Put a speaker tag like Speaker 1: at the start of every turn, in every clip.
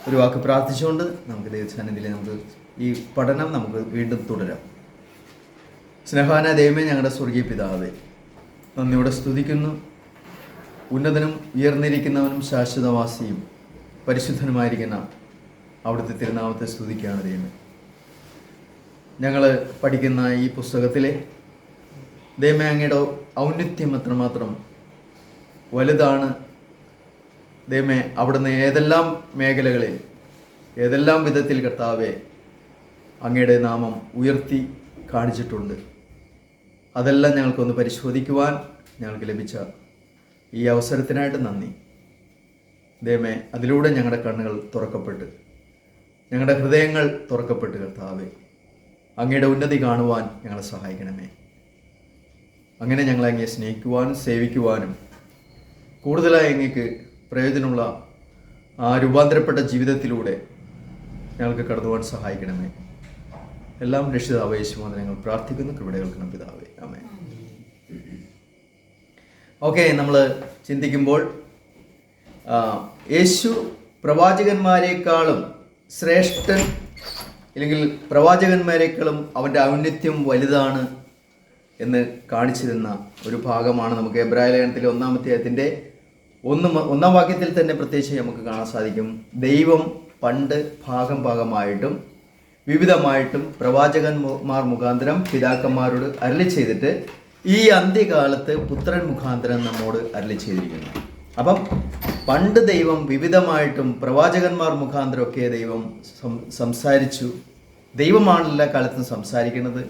Speaker 1: ഒരു വാക്ക് പ്രാർത്ഥിച്ചുകൊണ്ട് നമുക്ക് ദൈവസന്നിധിയിൽ നമുക്ക് ഈ പഠനം നമുക്ക് വീണ്ടും തുടരാം. സ്നേഹാന ദൈവമേ, ഞങ്ങളുടെ സ്വർഗീയ പിതാവേ, നന്ദിയോടെ സ്തുതിക്കുന്നു. ഉന്നതനും ഉയർന്നിരിക്കുന്നവനും ശാശ്വതവാസിയും പരിശുദ്ധനുമായിരിക്കുന്ന അവിടുത്തെ തിരുനാമത്തെ സ്തുതിക്കുകയാണ് ദൈവമേ. ഞങ്ങൾ പഠിക്കുന്ന ഈ പുസ്തകത്തിലെ ദൈവമേ, അങ്ങയുടെ ഔന്നത്യം എത്രമാത്രം വലുതാണ് ദൈവമേ. അവിടുന്ന് ഏതെല്ലാം മേഖലകളിൽ ഏതെല്ലാം വിധത്തിൽ കർത്താവേ അങ്ങയുടെ നാമം ഉയർത്തി കാണിച്ചിട്ടുണ്ട്. അതെല്ലാം ഞങ്ങൾക്കൊന്ന് പരിശോധിക്കുവാൻ ഞങ്ങൾക്ക് ലഭിച്ച ഈ അവസരത്തിനായിട്ട് നന്ദി ദൈവമേ. അതിലൂടെ ഞങ്ങളുടെ കണ്ണുകൾ തുറക്കപ്പെട്ട് ഞങ്ങളുടെ ഹൃദയങ്ങൾ തുറക്കപ്പെട്ട് കർത്താവേ അങ്ങയുടെ ഉന്നതി കാണുവാൻ ഞങ്ങളെ സഹായിക്കണമേ. അങ്ങനെ ഞങ്ങളെ അങ്ങയെ സ്നേഹിക്കുവാനും സേവിക്കുവാനും കൂടുതലായി അങ്ങേക്ക് പ്രയോജനമുള്ള ആ രൂപാന്തരപ്പെട്ട ജീവിതത്തിലൂടെ ഞങ്ങൾക്ക് കടന്നുപോകാൻ സഹായിക്കണമേ. എല്ലാം രക്ഷിതാവേ യേശുവിനെ ഞങ്ങൾ പ്രാർത്ഥിക്കുന്നു. കൃപ കേൾക്കണം പിതാവേ, ആമേൻ. ഓക്കെ, നമ്മൾ ചിന്തിക്കുമ്പോൾ യേശു പ്രവാചകന്മാരെക്കാളും ശ്രേഷ്ഠൻ, അല്ലെങ്കിൽ പ്രവാചകന്മാരെക്കാളും അവൻ്റെ ഔന്നത്യം വലുതാണ് എന്ന് കാണിച്ചിരുന്ന ഒരു ഭാഗമാണ് നമുക്ക് എബ്രായ ലേഖനത്തിലെ 1-ാം അധ്യായത്തിൻ്റെ 1-ാം വാക്യത്തിൽ തന്നെ പ്രത്യേകിച്ച് നമുക്ക് കാണാൻ സാധിക്കും. ദൈവം പണ്ട് ഭാഗമായിട്ടും വിവിധമായിട്ടും പ്രവാചകന്മാർ മുഖാന്തരം പിതാക്കന്മാരോട് അരുളി ചെയ്തിട്ട് ഈ അന്ത്യകാലത്ത് പുത്രൻ മുഖാന്തരം നമ്മോട് അരുളി ചെയ്തിരിക്കുന്നു. അപ്പം പണ്ട് ദൈവം വിവിധമായിട്ടും പ്രവാചകന്മാർ മുഖാന്തരമൊക്കെ ദൈവം സംസാരിച്ചു. ദൈവമാണ് എല്ലാ കാലത്തും സംസാരിക്കുന്നത്.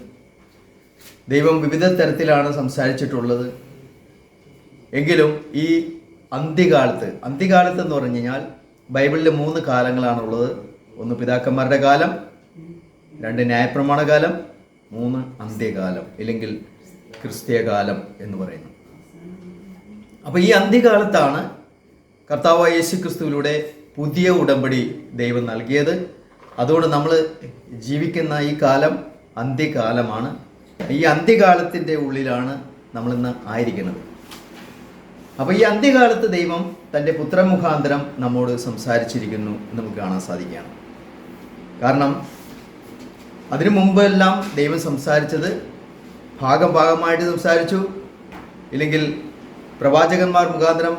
Speaker 1: ദൈവം വിവിധ തരത്തിലാണ് സംസാരിച്ചിട്ടുള്ളത്. എങ്കിലും ഈ അന്ത്യകാലത്ത് എന്ന് പറഞ്ഞു കഴിഞ്ഞാൽ ബൈബിളിൽ 3 കാലങ്ങളാണുള്ളത്. 1 പിതാക്കന്മാരുടെ കാലം, 2 ന്യായപ്രമാണ കാലം, 3 അന്ത്യകാലം അല്ലെങ്കിൽ ക്രിസ്തീയ കാലം എന്ന് പറയുന്നു. അപ്പോൾ ഈ അന്ത്യകാലത്താണ് കർത്താവായ യേശു ക്രിസ്തുവിലൂടെ പുതിയ ഉടമ്പടി ദൈവം നൽകിയത്. അതുകൊണ്ട് നമ്മൾ ജീവിക്കുന്ന ഈ കാലം അന്ത്യകാലമാണ്. ഈ അന്ത്യകാലത്തിൻ്റെ ഉള്ളിലാണ് നമ്മളിന്ന് ആയിരിക്കുന്നത്. അപ്പോൾ ഈ അന്ത്യകാലത്ത് ദൈവം തൻ്റെ പുത്രൻ മുഖാന്തരം നമ്മോട് സംസാരിച്ചിരിക്കുന്നു എന്ന് നമുക്ക് കാണാൻ സാധിക്കുകയാണ്. കാരണം അതിനു മുമ്പെല്ലാം ദൈവം സംസാരിച്ചത് ഭാഗമായിട്ട് സംസാരിച്ചു, ഇല്ലെങ്കിൽ പ്രവാചകന്മാർ മുഖാന്തരം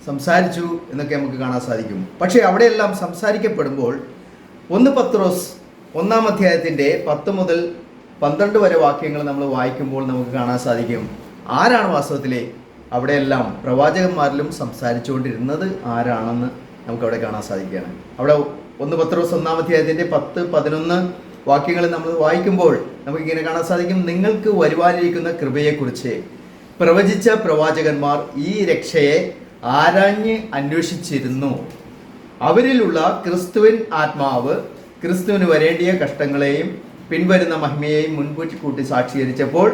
Speaker 1: സംസാരിച്ചു എന്നൊക്കെ നമുക്ക് കാണാൻ സാധിക്കും. പക്ഷേ അവിടെയെല്ലാം സംസാരിക്കപ്പെടുമ്പോൾ 1 പത്രോസ് 1-ാം അധ്യായത്തിൻ്റെ 10 മുതൽ 12 വരെ വാക്യങ്ങൾ നമ്മൾ വായിക്കുമ്പോൾ നമുക്ക് കാണാൻ സാധിക്കും ആരാണ് വാസ്തവത്തിലെ അവിടെയെല്ലാം പ്രവാചകന്മാരിലും സംസാരിച്ചുകൊണ്ടിരുന്നത് ആരാണെന്ന് നമുക്കവിടെ കാണാൻ സാധിക്കുകയാണ്. അവിടെ 1 പത്രോസ് 1-ാം അധ്യായത്തിൻ്റെ 10-11 വാക്യങ്ങൾ നമ്മൾ വായിക്കുമ്പോൾ നമുക്കിങ്ങനെ കാണാൻ സാധിക്കും. നിങ്ങൾക്ക് വരുവാനിരിക്കുന്ന കൃപയെക്കുറിച്ച് പ്രവചിച്ച പ്രവാചകന്മാർ ഈ രക്ഷയെ ആരാഞ്ഞ് അന്വേഷിച്ചിരുന്നു. അവരിലുള്ള ക്രിസ്തുവിൻ ആത്മാവ് ക്രിസ്തുവിന് വരേണ്ടിയ കഷ്ടങ്ങളെയും പിൻവരുന്ന മഹിമയെയും മുൻകൂട്ടി സാക്ഷീകരിച്ചപ്പോൾ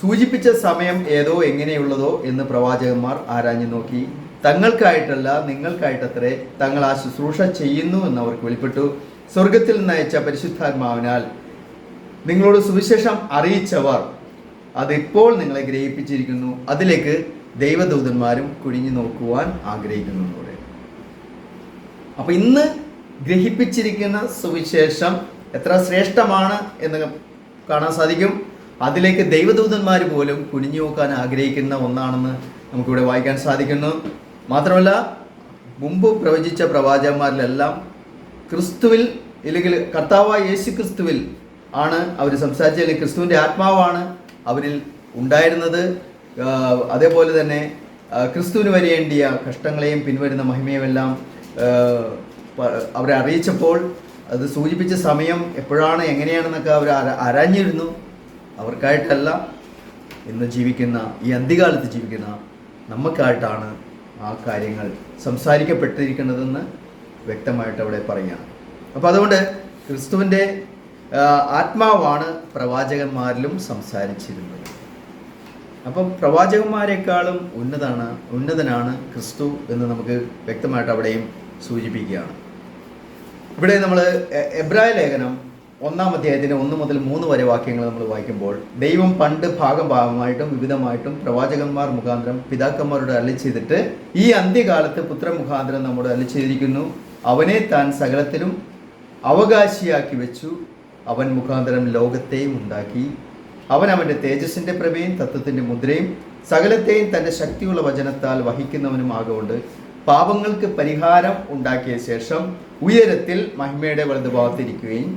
Speaker 1: സൂചിപ്പിച്ച സമയം ഏതോ എങ്ങനെയുള്ളതോ എന്ന് പ്രവാചകന്മാർ ആരാഞ്ഞു നോക്കി. തങ്ങൾക്കായിട്ടല്ല നിങ്ങൾക്കായിട്ടത്രേ തങ്ങൾ ആ ശുശ്രൂഷ ചെയ്യുന്നു എന്നവർക്ക് വെളിപ്പെട്ടു. സ്വർഗത്തിൽ നയിച്ച പരിശുദ്ധാത്മാവിനാൽ നിങ്ങളോട് സുവിശേഷം അറിയിച്ചവർ അതിപ്പോൾ നിങ്ങളെ ഗ്രഹിപ്പിച്ചിരിക്കുന്നു. അതിലേക്ക് ദൈവദൂതന്മാരും കുനിഞ്ഞു നോക്കുവാൻ ആഗ്രഹിക്കുന്നു എന്ന് പറയും. അപ്പം ഇന്ന് ഗ്രഹിപ്പിച്ചിരിക്കുന്ന സുവിശേഷം എത്ര ശ്രേഷ്ഠമാണ് എന്ന് കാണാൻ സാധിക്കും. അതിലേക്ക് ദൈവദൂതന്മാർ പോലും കുനിഞ്ഞു നോക്കാൻ ആഗ്രഹിക്കുന്ന ഒന്നാണെന്ന് നമുക്കിവിടെ വായിക്കാൻ സാധിക്കുന്നു. മാത്രമല്ല മുമ്പ് പ്രവചിച്ച പ്രവാചകന്മാരിലെല്ലാം ക്രിസ്തുവിൽ അല്ലെങ്കിൽ കർത്താവായ യേശു ക്രിസ്തുവിൽ ആണ് അവർ സംസാരിച്ചത്, അല്ലെങ്കിൽ ക്രിസ്തുവിൻ്റെ ആത്മാവാണ് അവരിൽ ഉണ്ടായിരുന്നത്. അതേപോലെ തന്നെ ക്രിസ്തുവിന് വരേണ്ടിയ കഷ്ടങ്ങളെയും പിൻവരുന്ന മഹിമയുമെല്ലാം അവരെ അറിയിച്ചപ്പോൾ അത് സൂചിപ്പിച്ച സമയം എപ്പോഴാണ് എങ്ങനെയാണെന്നൊക്കെ അവർ ആരാഞ്ഞിരുന്നു. അവർക്കായിട്ടല്ല, ഇന്ന് ജീവിക്കുന്ന ഈ അന്ത്യകാലത്ത് ജീവിക്കുന്ന നമുക്കായിട്ടാണ് ആ കാര്യങ്ങൾ സംസാരിക്കപ്പെട്ടിരിക്കുന്നതെന്ന് വ്യക്തമായിട്ട് അവിടെ പറയുകയാണ്. അപ്പോൾ അതുകൊണ്ട് ക്രിസ്തുവിൻ്റെ ആത്മാവാണ് പ്രവാചകന്മാരിലും സംസാരിച്ചിരുന്നത്. അപ്പം പ്രവാചകന്മാരെക്കാളും ഉന്നതനാണ് ക്രിസ്തു എന്ന് നമുക്ക് വ്യക്തമായിട്ട് അവിടെയും സൂചിപ്പിക്കുകയാണ്. ഇവിടെ നമ്മൾ എബ്രായ ലേഖനം 1-ാം അധ്യായത്തിന് 1 മുതൽ 3 വരെ വാക്യങ്ങൾ നമ്മൾ വായിക്കുമ്പോൾ ദൈവം പണ്ട് ഭാഗമായിട്ടും വിവിധമായിട്ടും പ്രവാചകന്മാർ മുഖാന്തരം പിതാക്കന്മാരോട് അരുളി ചെയ്തിട്ട് ഈ അന്ത്യകാലത്ത് പുത്രൻ മുഖാന്തരം നമ്മോട് അരുളി ചെയ്തിരിക്കുന്നു. അവനെ താൻ സകലത്തിലും അവകാശിയാക്കി വെച്ചു. അവൻ മുഖാന്തരം ലോകത്തെയും ഉണ്ടാക്കി. അവൻ അവൻ്റെ തേജസ്സിൻ്റെ പ്രഭയും തത്വത്തിൻ്റെ മുദ്രയും സകലത്തെയും തൻ്റെ ശക്തിയുള്ള വചനത്താൽ വഹിക്കുന്നവനും ആകൊണ്ട് പാപങ്ങൾക്ക് പരിഹാരം ഉണ്ടാക്കിയ ശേഷം ഉയരത്തിൽ മഹിമയുടെ വലതുഭാഗത്തിരിക്കുകയും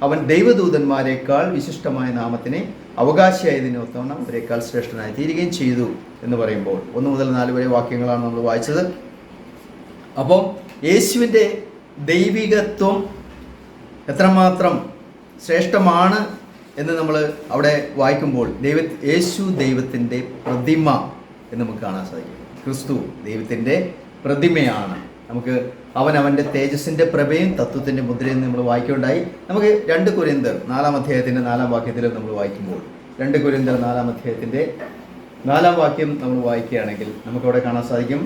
Speaker 1: അവൻ ദൈവദൂതന്മാരെക്കാൾ വിശിഷ്ടമായ നാമത്തിനെ അവകാശിയായതിനൊത്തവണ്ണം അവരെക്കാൾ ശ്രേഷ്ഠനായി തീരുകയും ചെയ്തു എന്ന് പറയുമ്പോൾ 1 മുതൽ 4 വരെ വാക്യങ്ങളാണ് നമ്മൾ വായിച്ചത്. അപ്പോൾ യേശുവിൻ്റെ ദൈവികത്വം എത്രമാത്രം ശ്രേഷ്ഠമാണ് എന്ന് നമ്മൾ അവിടെ വായിക്കുമ്പോൾ യേശു ദൈവത്തിൻ്റെ പ്രതിമ എന്ന് നമുക്ക് കാണാൻ സാധിക്കും. ക്രിസ്തു ദൈവത്തിൻ്റെ പ്രതിമയാണ്. നമുക്ക് അവൻ്റെ തേജസ്സിൻ്റെ പ്രഭയും തത്വത്തിൻ്റെ മുദ്രയും നമ്മൾ വായിക്കുകയുണ്ടായി. നമുക്ക് 2 കൊരിന്ത്യർ 4 അധ്യായത്തിൻ്റെ 4 വാക്യത്തിൽ നമ്മൾ വായിക്കുമ്പോൾ 2 കൊരിന്ത്യർ 4 അധ്യായത്തിൻ്റെ 4 വാക്യം നമ്മൾ വായിക്കുകയാണെങ്കിൽ നമുക്കവിടെ കാണാൻ സാധിക്കും,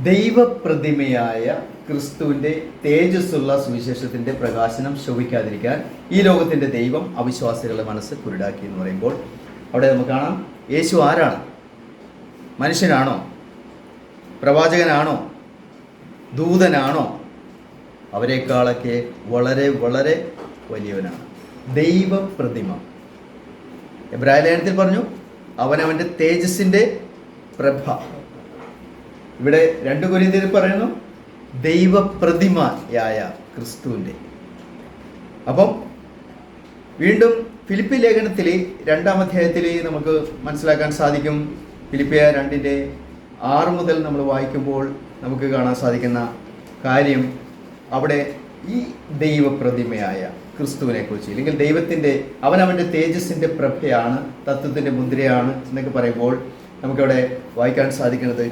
Speaker 1: ദൈവപ്രതിമയായ ക്രിസ്തുവിൻ്റെ തേജസ്സുള്ള സുവിശേഷത്തിൻ്റെ പ്രകാശനം ശോഭിക്കാതിരിക്കാൻ ഈ ലോകത്തിൻ്റെ ദൈവം അവിശ്വാസികളുടെ മനസ്സ് കുരുടാക്കി എന്ന് പറയുമ്പോൾ അവിടെ നമുക്ക് കാണാം, യേശു ആരാണ്? മനുഷ്യനാണോ? പ്രവാചകനാണോ? ദൂതനാണോ? അവരെക്കാളൊക്കെ വളരെ വളരെ വലിയവനാണ്. ദൈവപ്രതിമ. എബ്രായ ലേഖനത്തിൽ പറഞ്ഞു അവൻ്റെ തേജസ്സിൻ്റെ പ്രഭ. ഇവിടെ 2 കൊരിന്ത്യരിൽ പറയുന്നു ദൈവപ്രതിമയായ ക്രിസ്തുവിൻ്റെ. അപ്പം വീണ്ടും ഫിലിപ്പി ലേഖനത്തിൽ 2 അധ്യായത്തിൽ നമുക്ക് മനസ്സിലാക്കാൻ സാധിക്കും. ഫിലിപ്പിയ 2:6 മുതൽ നമ്മൾ വായിക്കുമ്പോൾ നമുക്ക് കാണാൻ സാധിക്കുന്ന കാര്യം, അവിടെ ഈ ദൈവപ്രതിമയായ ക്രിസ്തുവിനെ കുറിച്ച്, അല്ലെങ്കിൽ ദൈവത്തിൻ്റെ അവൻ്റെ തേജസ്സിൻ്റെ പ്രഭയാണ്, തത്വത്തിൻ്റെ മുദ്രയാണ് എന്നൊക്കെ പറയുമ്പോൾ നമുക്കവിടെ വായിക്കാൻ സാധിക്കുന്നത്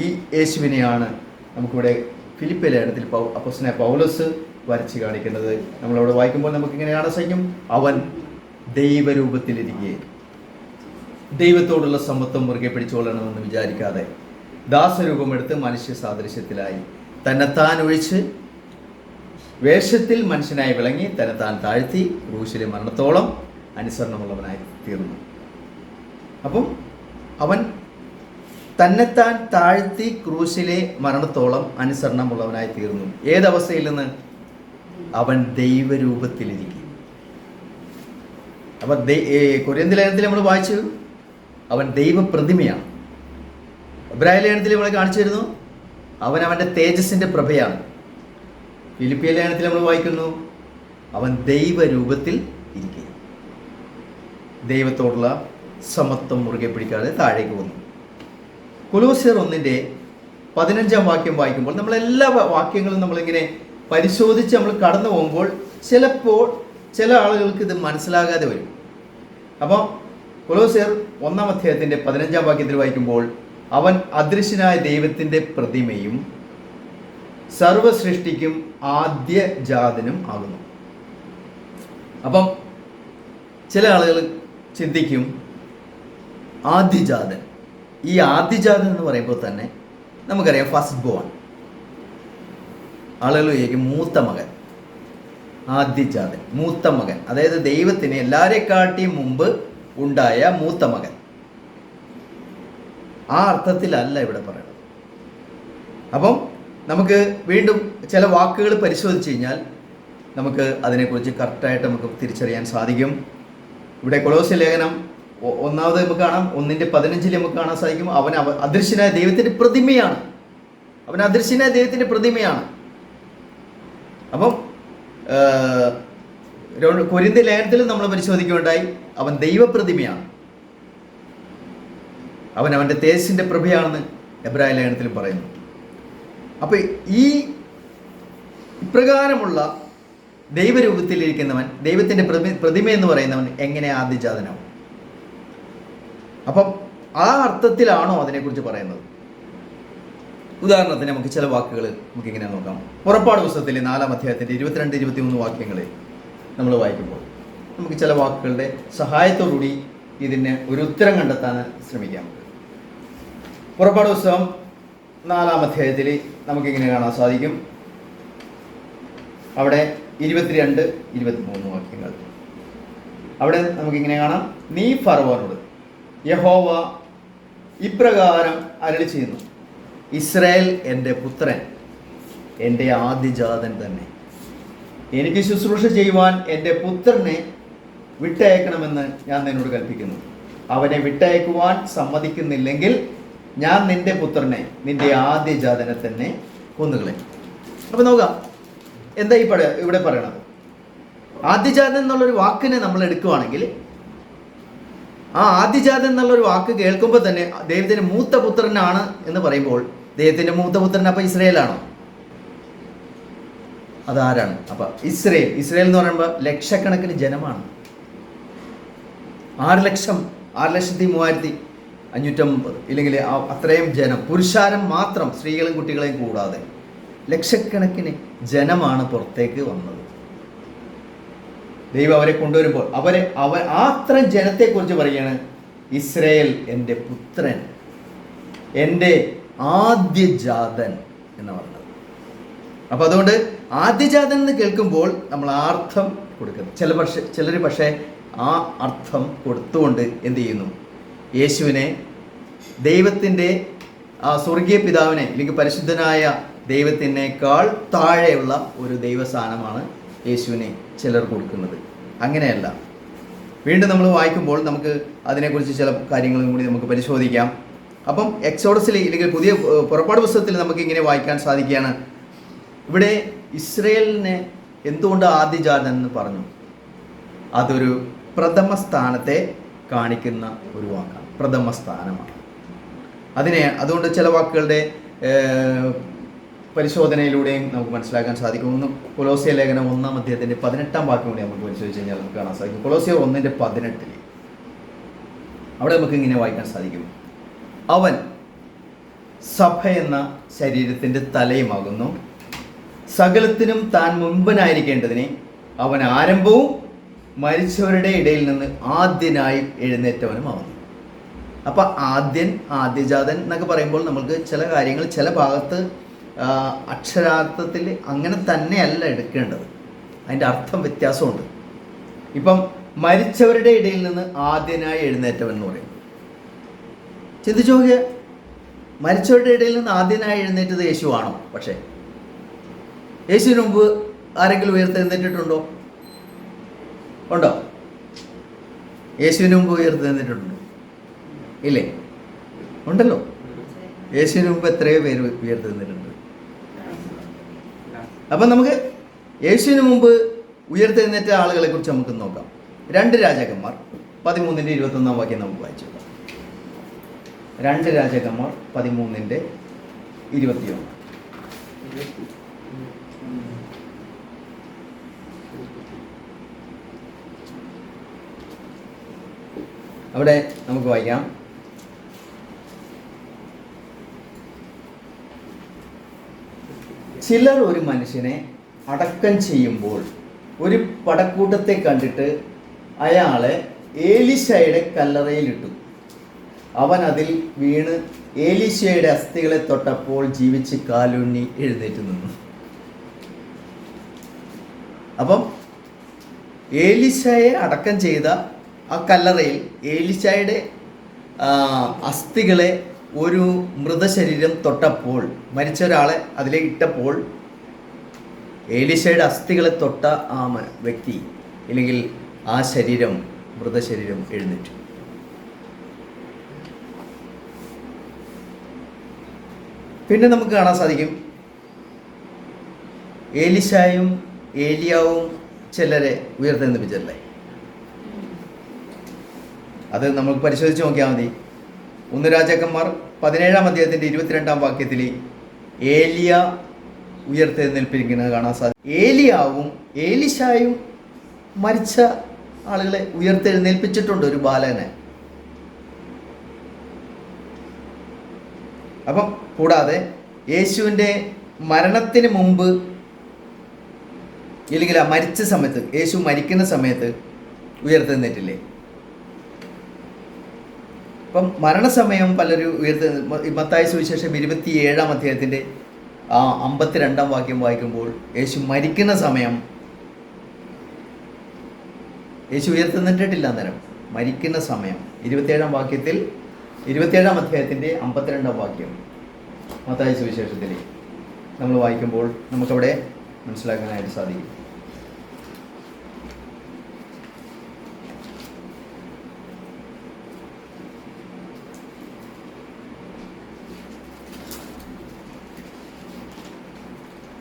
Speaker 1: ഈ യേശുവിനെയാണ് നമുക്കിവിടെ ഫിലിപ്പി ലേഖനത്തിൽ അപ്പോസ്തലനായ പൗലോസ് വരച്ച് കാണിക്കുന്നത്. നമ്മളവിടെ വായിക്കുമ്പോൾ നമുക്കിങ്ങനെ കാണാൻ സാധിക്കും, അവൻ ദൈവരൂപത്തിലിരിക്കുകയും ദൈവത്തോടുള്ള സമത്വം മുറുകെ പിടിച്ചുകൊള്ളണമെന്ന് വിചാരിക്കാതെ ദാസരൂപമെടുത്ത് മനുഷ്യ സാദൃശ്യത്തിലായി തന്നെത്താൻ ഒഴിച്ച് വേഷത്തിൽ മനുഷ്യനായി വിളങ്ങി തന്നെത്താൻ താഴ്ത്തി ക്രൂശിലെ മരണത്തോളം അനുസരണമുള്ളവനായി തീർന്നു. അപ്പം അവൻ തന്നെത്താൻ താഴ്ത്തി ക്രൂശിലെ മരണത്തോളം അനുസരണമുള്ളവനായി തീർന്നു. ഏതവസ്ഥയിൽ നിന്ന്? അവൻ ദൈവരൂപത്തിലിരിക്കും. അപ്പം കൊരിന്ത്യർ ലേഖനത്തിൽ നമ്മൾ വായിച്ചു അവൻ ദൈവപ്രതിമയാണ്. എബ്രായ ലേഖനത്തിൽ നമ്മൾ കാണിച്ചിരുന്നു അവൻ്റെ തേജസ്സിൻ്റെ പ്രഭയാണ്. ഫിലിപ്പിയ ലേഖനത്തിൽ നമ്മൾ വായിക്കുന്നു അവൻ ദൈവരൂപത്തിൽ ഇരിക്കുക, ദൈവത്തോടുള്ള സമത്വം മുറുകെ പിടിക്കാതെ താഴേക്ക് വന്നു. കൊലോസ്യർ 1:15 വാക്യം വായിക്കുമ്പോൾ നമ്മളെല്ലാ വാക്യങ്ങളും നമ്മളിങ്ങനെ പരിശോധിച്ച് നമ്മൾ കടന്നു പോകുമ്പോൾ ചിലപ്പോൾ ചില ആളുകൾക്ക് ഇത് മനസ്സിലാകാതെ വരും. അപ്പോൾ കൊലോസ്യർ 1 അധ്യായത്തിൻ്റെ 15 വാക്യത്തിൽ വായിക്കുമ്പോൾ അവൻ അദൃശ്യനായ ദൈവത്തിൻ്റെ പ്രതിമയും സർവസൃഷ്ടിക്കും ആദ്യജാതനും ആകുന്നു. അപ്പം ചില ആളുകൾ ചിന്തിക്കും ആദ്യജാതൻ. ഈ ആദ്യജാതൻ എന്ന് പറയുമ്പോൾ തന്നെ നമുക്കറിയാം ഫസ്റ്റ് ബോൺ. ആളുകൾ ചോദിക്കും മൂത്ത മകൻ, ആദ്യജാതൻ, മൂത്ത മകൻ, അതായത് ദൈവത്തിന് എല്ലാവരെക്കാട്ടിയും മുമ്പ് ഉണ്ടായ മൂത്ത മകൻ. ആ അർത്ഥത്തിലല്ല ഇവിടെ പറയുന്നത്. അപ്പം നമുക്ക് വീണ്ടും ചില വാക്കുകൾ പരിശോധിച്ച് കഴിഞ്ഞാൽ നമുക്ക് അതിനെക്കുറിച്ച് കറക്റ്റായിട്ട് നമുക്ക് തിരിച്ചറിയാൻ സാധിക്കും. ഇവിടെ കൊലോസ്യ ലേഖനം 1 നമുക്ക് കാണാം, 1:15 നമുക്ക് കാണാൻ സാധിക്കും അവൻ അദൃശ്യനായ ദൈവത്തിൻ്റെ പ്രതിമയാണ്. അവൻ അദൃശ്യനായ ദൈവത്തിൻ്റെ പ്രതിമയാണ്. അപ്പം കൊരിന്ത്യർ ലേഖനത്തിലും നമ്മൾ പരിശോധിക്കുകയുണ്ടായി അവൻ ദൈവപ്രതിമയാണ്, അവൻ്റെ തേജസ്സിൻ്റെ പ്രഭയാണെന്ന് എബ്രായ ലേഖനത്തിലും പറയുന്നു. അപ്പോൾ ഈ ഇപ്രകാരമുള്ള ദൈവരൂപത്തിലിരിക്കുന്നവൻ, ദൈവത്തിൻ്റെ പ്രതിമ എന്ന് പറയുന്നവൻ എങ്ങനെ ആദ്യജാതനാവും? അപ്പം ആ അർത്ഥത്തിലാണോ അതിനെക്കുറിച്ച് പറയുന്നത്? ഉദാഹരണത്തിന് നമുക്ക് ചില വാക്കുകൾ നമുക്കിങ്ങനെ നോക്കാം. പുറപ്പാട് പുസ്തകത്തിലെ 4 അധ്യായത്തിൻ്റെ 22-23 വാക്യങ്ങളിൽ നമ്മൾ വായിക്കുമ്പോൾ നമുക്ക് ചില വാക്കുകളുടെ സഹായത്തോടുകൂടി ഇതിന് ഒരു ഉത്തരം കണ്ടെത്താൻ ശ്രമിക്കാം. പുറപ്പാട് പുസ്തകം 4 അധ്യായത്തിൽ നമുക്കിങ്ങനെ കാണാൻ സാധിക്കും. അവിടെ 22-23 വാക്യങ്ങൾ. അവിടെ നമുക്കിങ്ങനെ കാണാം, നീ ഫറവോനോട് യഹോവ ഇപ്രകാരം അരുളി ചെയ്യുന്നു, ഇസ്രായേൽ എൻ്റെ പുത്രൻ എൻ്റെ ആദ്യജാതൻ തന്നെ. എനിക്ക് ശുശ്രൂഷ ചെയ്യുവാൻ എൻ്റെ പുത്രനെ വിട്ടയക്കണമെന്ന് ഞാൻ നിന്നോട് കൽപ്പിക്കുന്നു. അവനെ വിട്ടയക്കുവാൻ സമ്മതിക്കുന്നില്ലെങ്കിൽ ഞാൻ നിന്റെ പുത്രനെ, നിന്റെ ആദ്യജാതനെ തന്നെ കൊന്നുകളയും. അപ്പം നോക്കാം എന്താ ഇവിടെ പറയണത്. ആദ്യജാതൻ എന്നുള്ളൊരു വാക്കിനെ നമ്മൾ എടുക്കുകയാണെങ്കിൽ, ആ ആദ്യജാതൻ എന്നുള്ളൊരു വാക്ക് കേൾക്കുമ്പോൾ തന്നെ ദൈവത്തിൻ്റെ മൂത്ത പുത്രനാണ് എന്ന് പറയുമ്പോൾ, ദൈവത്തിൻ്റെ മൂത്ത പുത്രൻ അപ്പം ഇസ്രയേലാണോ? അതാരാണ്? അപ്പം ഇസ്രയേൽ എന്ന് പറയുമ്പോൾ ലക്ഷക്കണക്കിന് ജനമാണ്. 6,03,550 ഇല്ലെങ്കിൽ അത്രയും ജനം, പുരുഷാരം മാത്രം, സ്ത്രീകളും കുട്ടികളെയും കൂടാതെ ലക്ഷക്കണക്കിന് ജനമാണ് പുറത്തേക്ക് വന്നത്. ദൈവം അവരെ കൊണ്ടുവരുമ്പോൾ അത്രയും ജനത്തെക്കുറിച്ച് പറയുകയാണ്, ഇസ്രയേൽ എൻ്റെ പുത്രൻ, എൻ്റെ ആദ്യജാതൻ എന്ന് പറഞ്ഞത്. അപ്പം അതുകൊണ്ട് ആദ്യജാതൻ എന്ന് കേൾക്കുമ്പോൾ നമ്മൾ അർത്ഥം കൊടുക്കുന്നത്. ചിലർ പക്ഷേ ആ അർത്ഥം കൊടുത്തുകൊണ്ട് എന്ത് ചെയ്യുന്നു? യേശുവിനെ ദൈവത്തിൻ്റെ ആ സ്വർഗീയ പിതാവിനെ അല്ലെങ്കിൽ പരിശുദ്ധനായ ദൈവത്തിനേക്കാൾ താഴെയുള്ള ഒരു ദൈവസ്ഥാനമാണ് യേശുവിനെ ചിലർ കൊടുക്കുന്നത്. അങ്ങനെയല്ല. വീണ്ടും നമ്മൾ വായിക്കുമ്പോൾ നമുക്ക് അതിനെക്കുറിച്ച് ചില കാര്യങ്ങളും കൂടി നമുക്ക് പരിശോധിക്കാം. അപ്പം എക്സോഡസിൽ അല്ലെങ്കിൽ പുതിയ പുറപ്പാട് പുസ്തകത്തിൽ നമുക്ക് ഇങ്ങനെ വായിക്കാൻ സാധിക്കുകയാണ്. ഇവിടെ ഇസ്രയേലിനെ എന്തുകൊണ്ട് ആദ്യജാതൻ എന്ന് പറഞ്ഞു? അതൊരു പ്രഥമ സ്ഥാനത്തെ കാണിക്കുന്ന ഒരു വാക്കാണ്. പ്രഥമ സ്ഥാനമാണ്. അതുകൊണ്ട് ചില വാക്കുകളുടെ പരിശോധനയിലൂടെയും നമുക്ക് മനസ്സിലാക്കാൻ സാധിക്കും. ഒന്ന് കൊലോസ്യ ലേഖനം 1-ാം അധ്യായത്തിൻ്റെ 18-ാം വാക്യം കൂടി നമുക്ക് പരിശോധിച്ച് കഴിഞ്ഞാൽ നമുക്ക് കാണാൻ സാധിക്കും. കൊലോസ്യ 1:18 അവിടെ നമുക്ക് ഇങ്ങനെ വായിക്കാൻ സാധിക്കും. അവൻ സഭ എന്ന ശരീരത്തിൻ്റെ തലയുമാകുന്നു. സകലത്തിനും താൻ മുൻപനായിരിക്കേണ്ടതിനെ അവൻ ആരംഭവും മരിച്ചവരുടെ ഇടയിൽ നിന്ന് ആദ്യനായി എഴുന്നേറ്റവനുമാവുന്നു. അപ്പം ആദ്യജാതൻ എന്നൊക്കെ പറയുമ്പോൾ നമുക്ക് ചില കാര്യങ്ങൾ ചില ഭാഗത്ത് അക്ഷരാർത്ഥത്തിൽ അങ്ങനെ തന്നെയല്ല എടുക്കേണ്ടത്. അതിൻ്റെ അർത്ഥം വ്യത്യാസമുണ്ട്. ഇപ്പം മരിച്ചവരുടെ ഇടയിൽ നിന്ന് ആദ്യനായി എഴുന്നേറ്റവൻ എന്ന് പറയും. ചിന്തിച്ചു നോക്കിയ, മരിച്ചവരുടെ ഇടയിൽ നിന്ന് ആദ്യനായി എഴുന്നേറ്റത് യേശുവാണോ? പക്ഷേ യേശുവിന് മുമ്പ് ആരെങ്കിലും ഉയർത്തെഴുന്നേറ്റിട്ടുണ്ടോ? ഉണ്ടോ? യേശുവിന് മുമ്പ് ഉയർത്തെഴുന്നേറ്റിട്ടുണ്ടോ? ഇല്ലേ? ഉണ്ടല്ലോ. യേശുവിന് മുമ്പ് എത്രയോ പേര് ഉയർത്തെഴുന്നേറ്റിട്ടുണ്ട്. അപ്പം നമുക്ക് യേശുവിന് മുമ്പ് ഉയർത്തെഴുന്നേറ്റ ആളുകളെ കുറിച്ച് നമുക്ക് നോക്കാം. 2 രാജാക്കന്മാർ 13:21 വാക്യം നമുക്ക് വായിച്ചു. 2 രാജാക്കന്മാർ 13:21. അവിടെ നമുക്ക് വായിക്കാം. ചിലർ ഒരു മനുഷ്യനെ അടക്കം ചെയ്യുമ്പോൾ ഒരു പടക്കൂട്ടത്തെ കണ്ടിട്ട് അയാളെ ഏലീശയുടെ കല്ലറയിലിട്ടു. അവൻ അതിൽ വീണ് ഏലീശയുടെ അസ്ഥികളെ തൊട്ടപ്പോൾ ജീവിച്ച് കാലൂന്നി എഴുന്നേറ്റ് നിന്നു. അപ്പം ഏലീശയെ അടക്കം ചെയ്ത ആ കല്ലറയിൽ ഏലീശയുടെ അസ്ഥികളെ ഒരു മൃതശരീരം തൊട്ടപ്പോൾ, മരിച്ച ഒരാളെ അതിലേക്ക് ഇട്ടപ്പോൾ ഏലീശയുടെ അസ്ഥികളെ തൊട്ട ആ വ്യക്തി അല്ലെങ്കിൽ ആ ശരീരം, മൃതശരീരം എഴുന്നേറ്റു. പിന്നെ നമുക്ക് കാണാൻ സാധിക്കും ഏലീശയും ഏലിയാവും ചിലരെ ഉയർത്തെഴുന്നേൽപ്പിച്ചല്ലേ. അത് നമുക്ക് പരിശോധിച്ച് നോക്കിയാൽ മതി. 1 രാജാക്കന്മാർ 17-ാം അധ്യായത്തിൻ്റെ 22-ാം വാക്യത്തിൽ ഏലിയ ഉയർത്തെഴുന്നേൽപ്പിക്കുന്നത് കാണാൻ സാധിക്കും. ഏലിയാവും ഏലീശയും മരിച്ച ആളുകളെ ഉയർത്തെഴുന്നേൽപ്പിച്ചിട്ടുണ്ട്, ഒരു ബാലനെ. അപ്പം കൂടാതെ യേശുവിൻ്റെ മരണത്തിന് മുമ്പ് ഇല്ലെങ്കിൽ ആ മരിച്ച സമയത്ത്, യേശു മരിക്കുന്ന സമയത്ത് ഉയർത്തെഴുന്നേറ്റില്ലേ. അപ്പം മരണസമയം പലരും മത്തായി സുവിശേഷം 27-ാം അധ്യായത്തിൻ്റെ 52-ാം വാക്യം വായിക്കുമ്പോൾ യേശു മരിക്കുന്ന സമയം, യേശു ഉയർത്തെഴുന്നേറ്റിട്ടില്ല അന്നേരം, മരിക്കുന്ന സമയം 27-ാം വാക്യത്തിൽ 27-ാം അധ്യായത്തിൻ്റെ 52-ാം വാക്യം മത്തായി സുവിശേഷത്തിൽ നമ്മൾ വായിക്കുമ്പോൾ നമുക്കവിടെ മനസ്സിലാക്കാനായിട്ട് സാധിക്കും.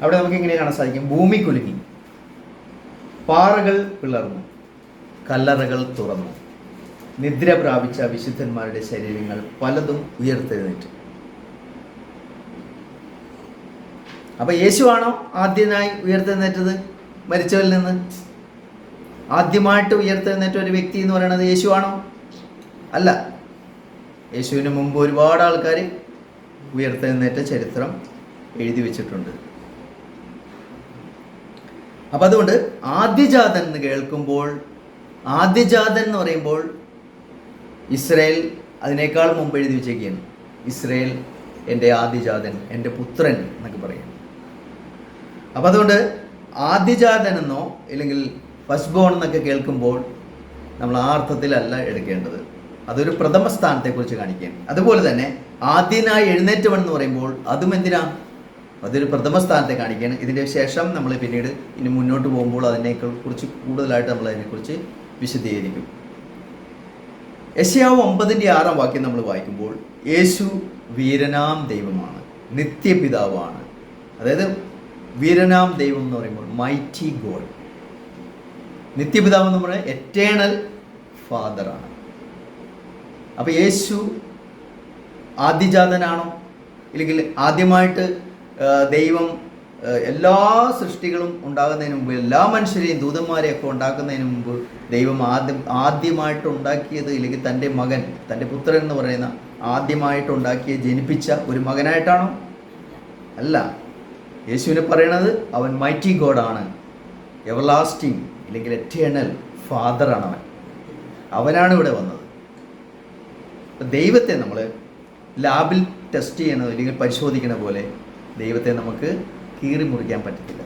Speaker 1: അവിടെ നമുക്ക് ഇങ്ങനെ കാണാൻ സാധിക്കും, ഭൂമി കുലുങ്ങി, പാറകൾ പിളർന്നു, കല്ലറകൾ തുറന്നു, നിദ്ര പ്രാപിച്ച വിശുദ്ധന്മാരുടെ ശരീരങ്ങൾ പലതും ഉയർത്തെഴുന്നേറ്റു. അപ്പൊ യേശുവാണോ ആദ്യമായി ഉയർത്തെഴുന്നേറ്റത് മരിച്ചവരിൽ നിന്ന്? ആദ്യമായിട്ട് ഉയർത്തെഴുന്നേറ്റ ഒരു വ്യക്തി എന്ന് പറയുന്നത് യേശുവാണോ? അല്ല. യേശുവിന് മുമ്പ് ഒരുപാട് ആൾക്കാർ ഉയർത്തെഴുന്നേറ്റ ചരിത്രം എഴുതി വെച്ചിട്ടുണ്ട്. അപ്പം അതുകൊണ്ട് ആദ്യജാതൻ എന്ന് കേൾക്കുമ്പോൾ, ആദ്യജാതൻ എന്ന് പറയുമ്പോൾ ഇസ്രായേൽ അതിനേക്കാൾ മുമ്പ് എഴുതി വെച്ചേക്കാണ്. ഇസ്രായേൽ എൻ്റെ ആദ്യജാതൻ, എൻ്റെ പുത്രൻ എന്നൊക്കെ പറയും. അപ്പം അതുകൊണ്ട് ആദ്യജാതൻ എന്നോ അല്ലെങ്കിൽ ഫസ്റ്റ് ബോൺ എന്നൊക്കെ കേൾക്കുമ്പോൾ നമ്മൾ ആ അർത്ഥത്തിലല്ല എടുക്കേണ്ടത്. അതൊരു പ്രഥമ സ്ഥാനത്തെക്കുറിച്ച് കാണിക്കുകയാണ്. അതുപോലെ തന്നെ ആദ്യനായി എഴുന്നേറ്റവൻ എന്ന് പറയുമ്പോൾ അതും എന്തിനാ? അതൊരു പ്രഥമ സ്ഥാനത്തെ കാണിക്കുകയാണ്. ഇതിൻ്റെ ശേഷം നമ്മൾ പിന്നീട് ഇനി മുന്നോട്ട് പോകുമ്പോൾ അതിനെക്കുറിച്ച് കൂടുതലായിട്ട് നമ്മൾ അതിനെക്കുറിച്ച് വിശദീകരിക്കും. യെശയ്യാവ് 9:6 നമ്മൾ വായിക്കുമ്പോൾ യേശു വീരനാം ദൈവമാണ്, നിത്യപിതാവാണ്. അതായത് വീരനാം ദൈവം എന്ന് പറയുമ്പോൾ മൈറ്റി ഗോഡ്, നിത്യപിതാവ് എന്ന് പറയുന്നത് എറ്റേണൽ ഫാദറാണ്. അപ്പോൾ യേശു ആദ്യജാതനാണോ? ഇല്ലെങ്കിൽ ആദ്യമായിട്ട് ദൈവം എല്ലാ സൃഷ്ടികളും ഉണ്ടാകുന്നതിന് മുമ്പ്, എല്ലാ മനുഷ്യരെയും ദൂതന്മാരെയൊക്കെ ഉണ്ടാക്കുന്നതിന് മുമ്പ് ദൈവം ആദ്യമായിട്ട് ഉണ്ടാക്കിയത്, ഇല്ലെങ്കിൽ തൻ്റെ മകൻ, തൻ്റെ പുത്രൻ എന്ന് പറയുന്ന ആദ്യമായിട്ട് ഉണ്ടാക്കിയ ജനിപ്പിച്ച ഒരു മകനായിട്ടാണോ? അല്ല. യേശുവിനെ പറയണത് അവൻ മൈറ്റി ഗോഡാണ്, എവർലാസ്റ്റിംഗ് ഇല്ലെങ്കിൽ എറ്റേണൽ ഫാദറാണ് അവൻ. അവനാണ് ഇവിടെ വന്നത്. ദൈവത്തെ നമ്മൾ ലാബിൽ ടെസ്റ്റ് ചെയ്യണത് അല്ലെങ്കിൽ പരിശോധിക്കണ പോലെ ദൈവത്തെ നമുക്ക് കീറി മുറിക്കാൻ പറ്റത്തില്ല.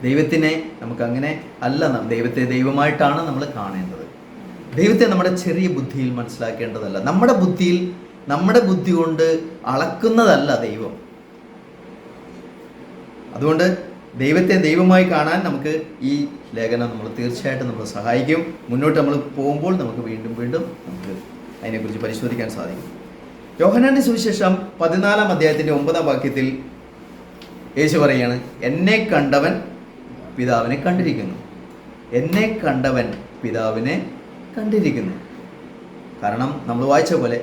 Speaker 1: ദൈവത്തിനെ നമുക്ക് അങ്ങനെ അല്ല, ദൈവത്തെ ദൈവമായിട്ടാണ് നമ്മൾ കാണേണ്ടത്. ദൈവത്തെ നമ്മുടെ ചെറിയ ബുദ്ധിയിൽ മനസ്സിലാക്കേണ്ടതല്ല. നമ്മുടെ ബുദ്ധി കൊണ്ട് അളക്കുന്നതല്ല ദൈവം. അതുകൊണ്ട് ദൈവത്തെ ദൈവമായി കാണാൻ നമുക്ക് ഈ ലേഖനം നമ്മൾ തീർച്ചയായിട്ടും നമ്മൾ സഹായിക്കും. മുന്നോട്ട് നമ്മൾ പോകുമ്പോൾ നമുക്ക് വീണ്ടും നമുക്ക് അതിനെക്കുറിച്ച് പരിശോധിക്കാൻ സാധിക്കും. യോഹന്നാന്റെ സുവിശേഷം 14:9 യേശു പറയാണ്, എന്നെ കണ്ടവൻ പിതാവിനെ കണ്ടിരിക്കുന്നു, എന്നെ കണ്ടവൻ പിതാവിനെ കണ്ടിരിക്കുന്നു. കാരണം നമ്മൾ വായിച്ച പോലെ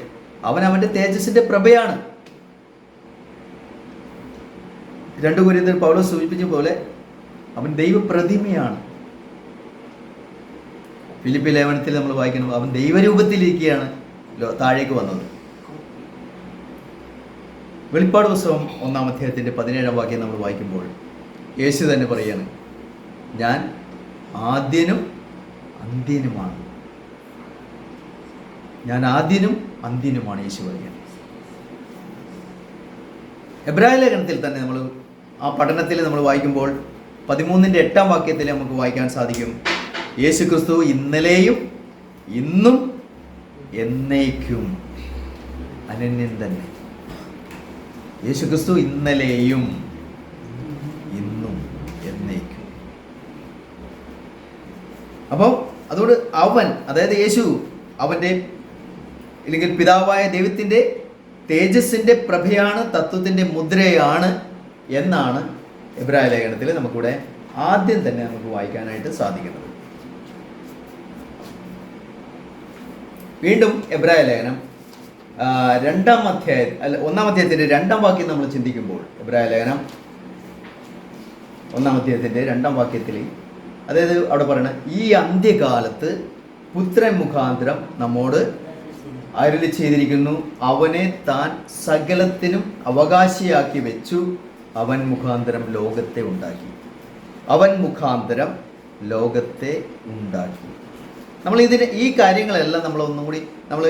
Speaker 1: അവൻ അവൻ്റെ തേജസ്സിൻ്റെ പ്രഭയാണ്. 2 കൊരിന്ത്യർ പൗലോസ് സൂചിപ്പിച്ച പോലെ അവൻ ദൈവപ്രതിമയാണ്. ഫിലിപ്പി ലേഖനത്തിൽ നമ്മൾ വായിക്കണം, അവൻ ദൈവരൂപത്തിലിരിക്കുകയാണ് താഴേക്ക് വന്നത്. വെളിപ്പാട് പുസ്തകം 1-ാം നമ്മൾ വായിക്കുമ്പോൾ യേശു തന്നെ പറയാണ്, ഞാൻ ആദ്യനും അന്ത്യനുമാണ്. ഞാൻ ആദ്യനും അന്ത്യനുമാണ് യേശു പറയുന്നത്. എബ്രായ ലേഖനത്തിൽ തന്നെ നമ്മൾ ആ പഠനത്തിൽ നമ്മൾ വായിക്കുമ്പോൾ 13:8 നമുക്ക് വായിക്കാൻ സാധിക്കും, യേശു ക്രിസ്തു ഇന്നലെയും ഇന്നും എന്നേക്കും അനന്യൻ തന്നെ. യേശു ക്രിസ്തു ഇന്നലെയും ഇന്നും എന്നേക്കും. അപ്പോൾ അതുകൊണ്ട് അവൻ, അതായത് യേശു അവൻ്റെ അല്ലെങ്കിൽ പിതാവായ ദൈവത്തിൻ്റെ തേജസ്സിൻ്റെ പ്രഭയാണ്, തത്വത്തിൻ്റെ മുദ്രയാണ് എന്നാണ് എബ്രായ ലേഖനത്തിൽ നമുക്കിവിടെ ആദ്യം തന്നെ നമുക്ക് വായിക്കാനായിട്ട് സാധിക്കുന്നത്. വീണ്ടും എബ്രായ ലേഖനം 1-ാം അധ്യായത്തിൻ്റെ 2-ാം വാക്യം നമ്മൾ ചിന്തിക്കുമ്പോൾ, എബ്രായ ലേഖനം 1-ാം അധ്യായത്തിൻ്റെ 2-ാം വാക്യത്തിൽ, അതായത് അവിടെ പറയണ, ഈ അന്ത്യകാലത്ത് പുത്രൻ മുഖാന്തരം നമ്മോട് അരുളി ചെയ്തിരിക്കുന്നു, അവനെ താൻ സകലത്തിനും അവകാശിയാക്കി വെച്ചു, അവൻ മുഖാന്തരം ലോകത്തെ ഉണ്ടാക്കി. അവൻ മുഖാന്തരം ലോകത്തെ ഉണ്ടാക്കി. നമ്മൾ ഈ കാര്യങ്ങളെല്ലാം നമ്മൾ ഒന്നും കൂടി നമ്മൾ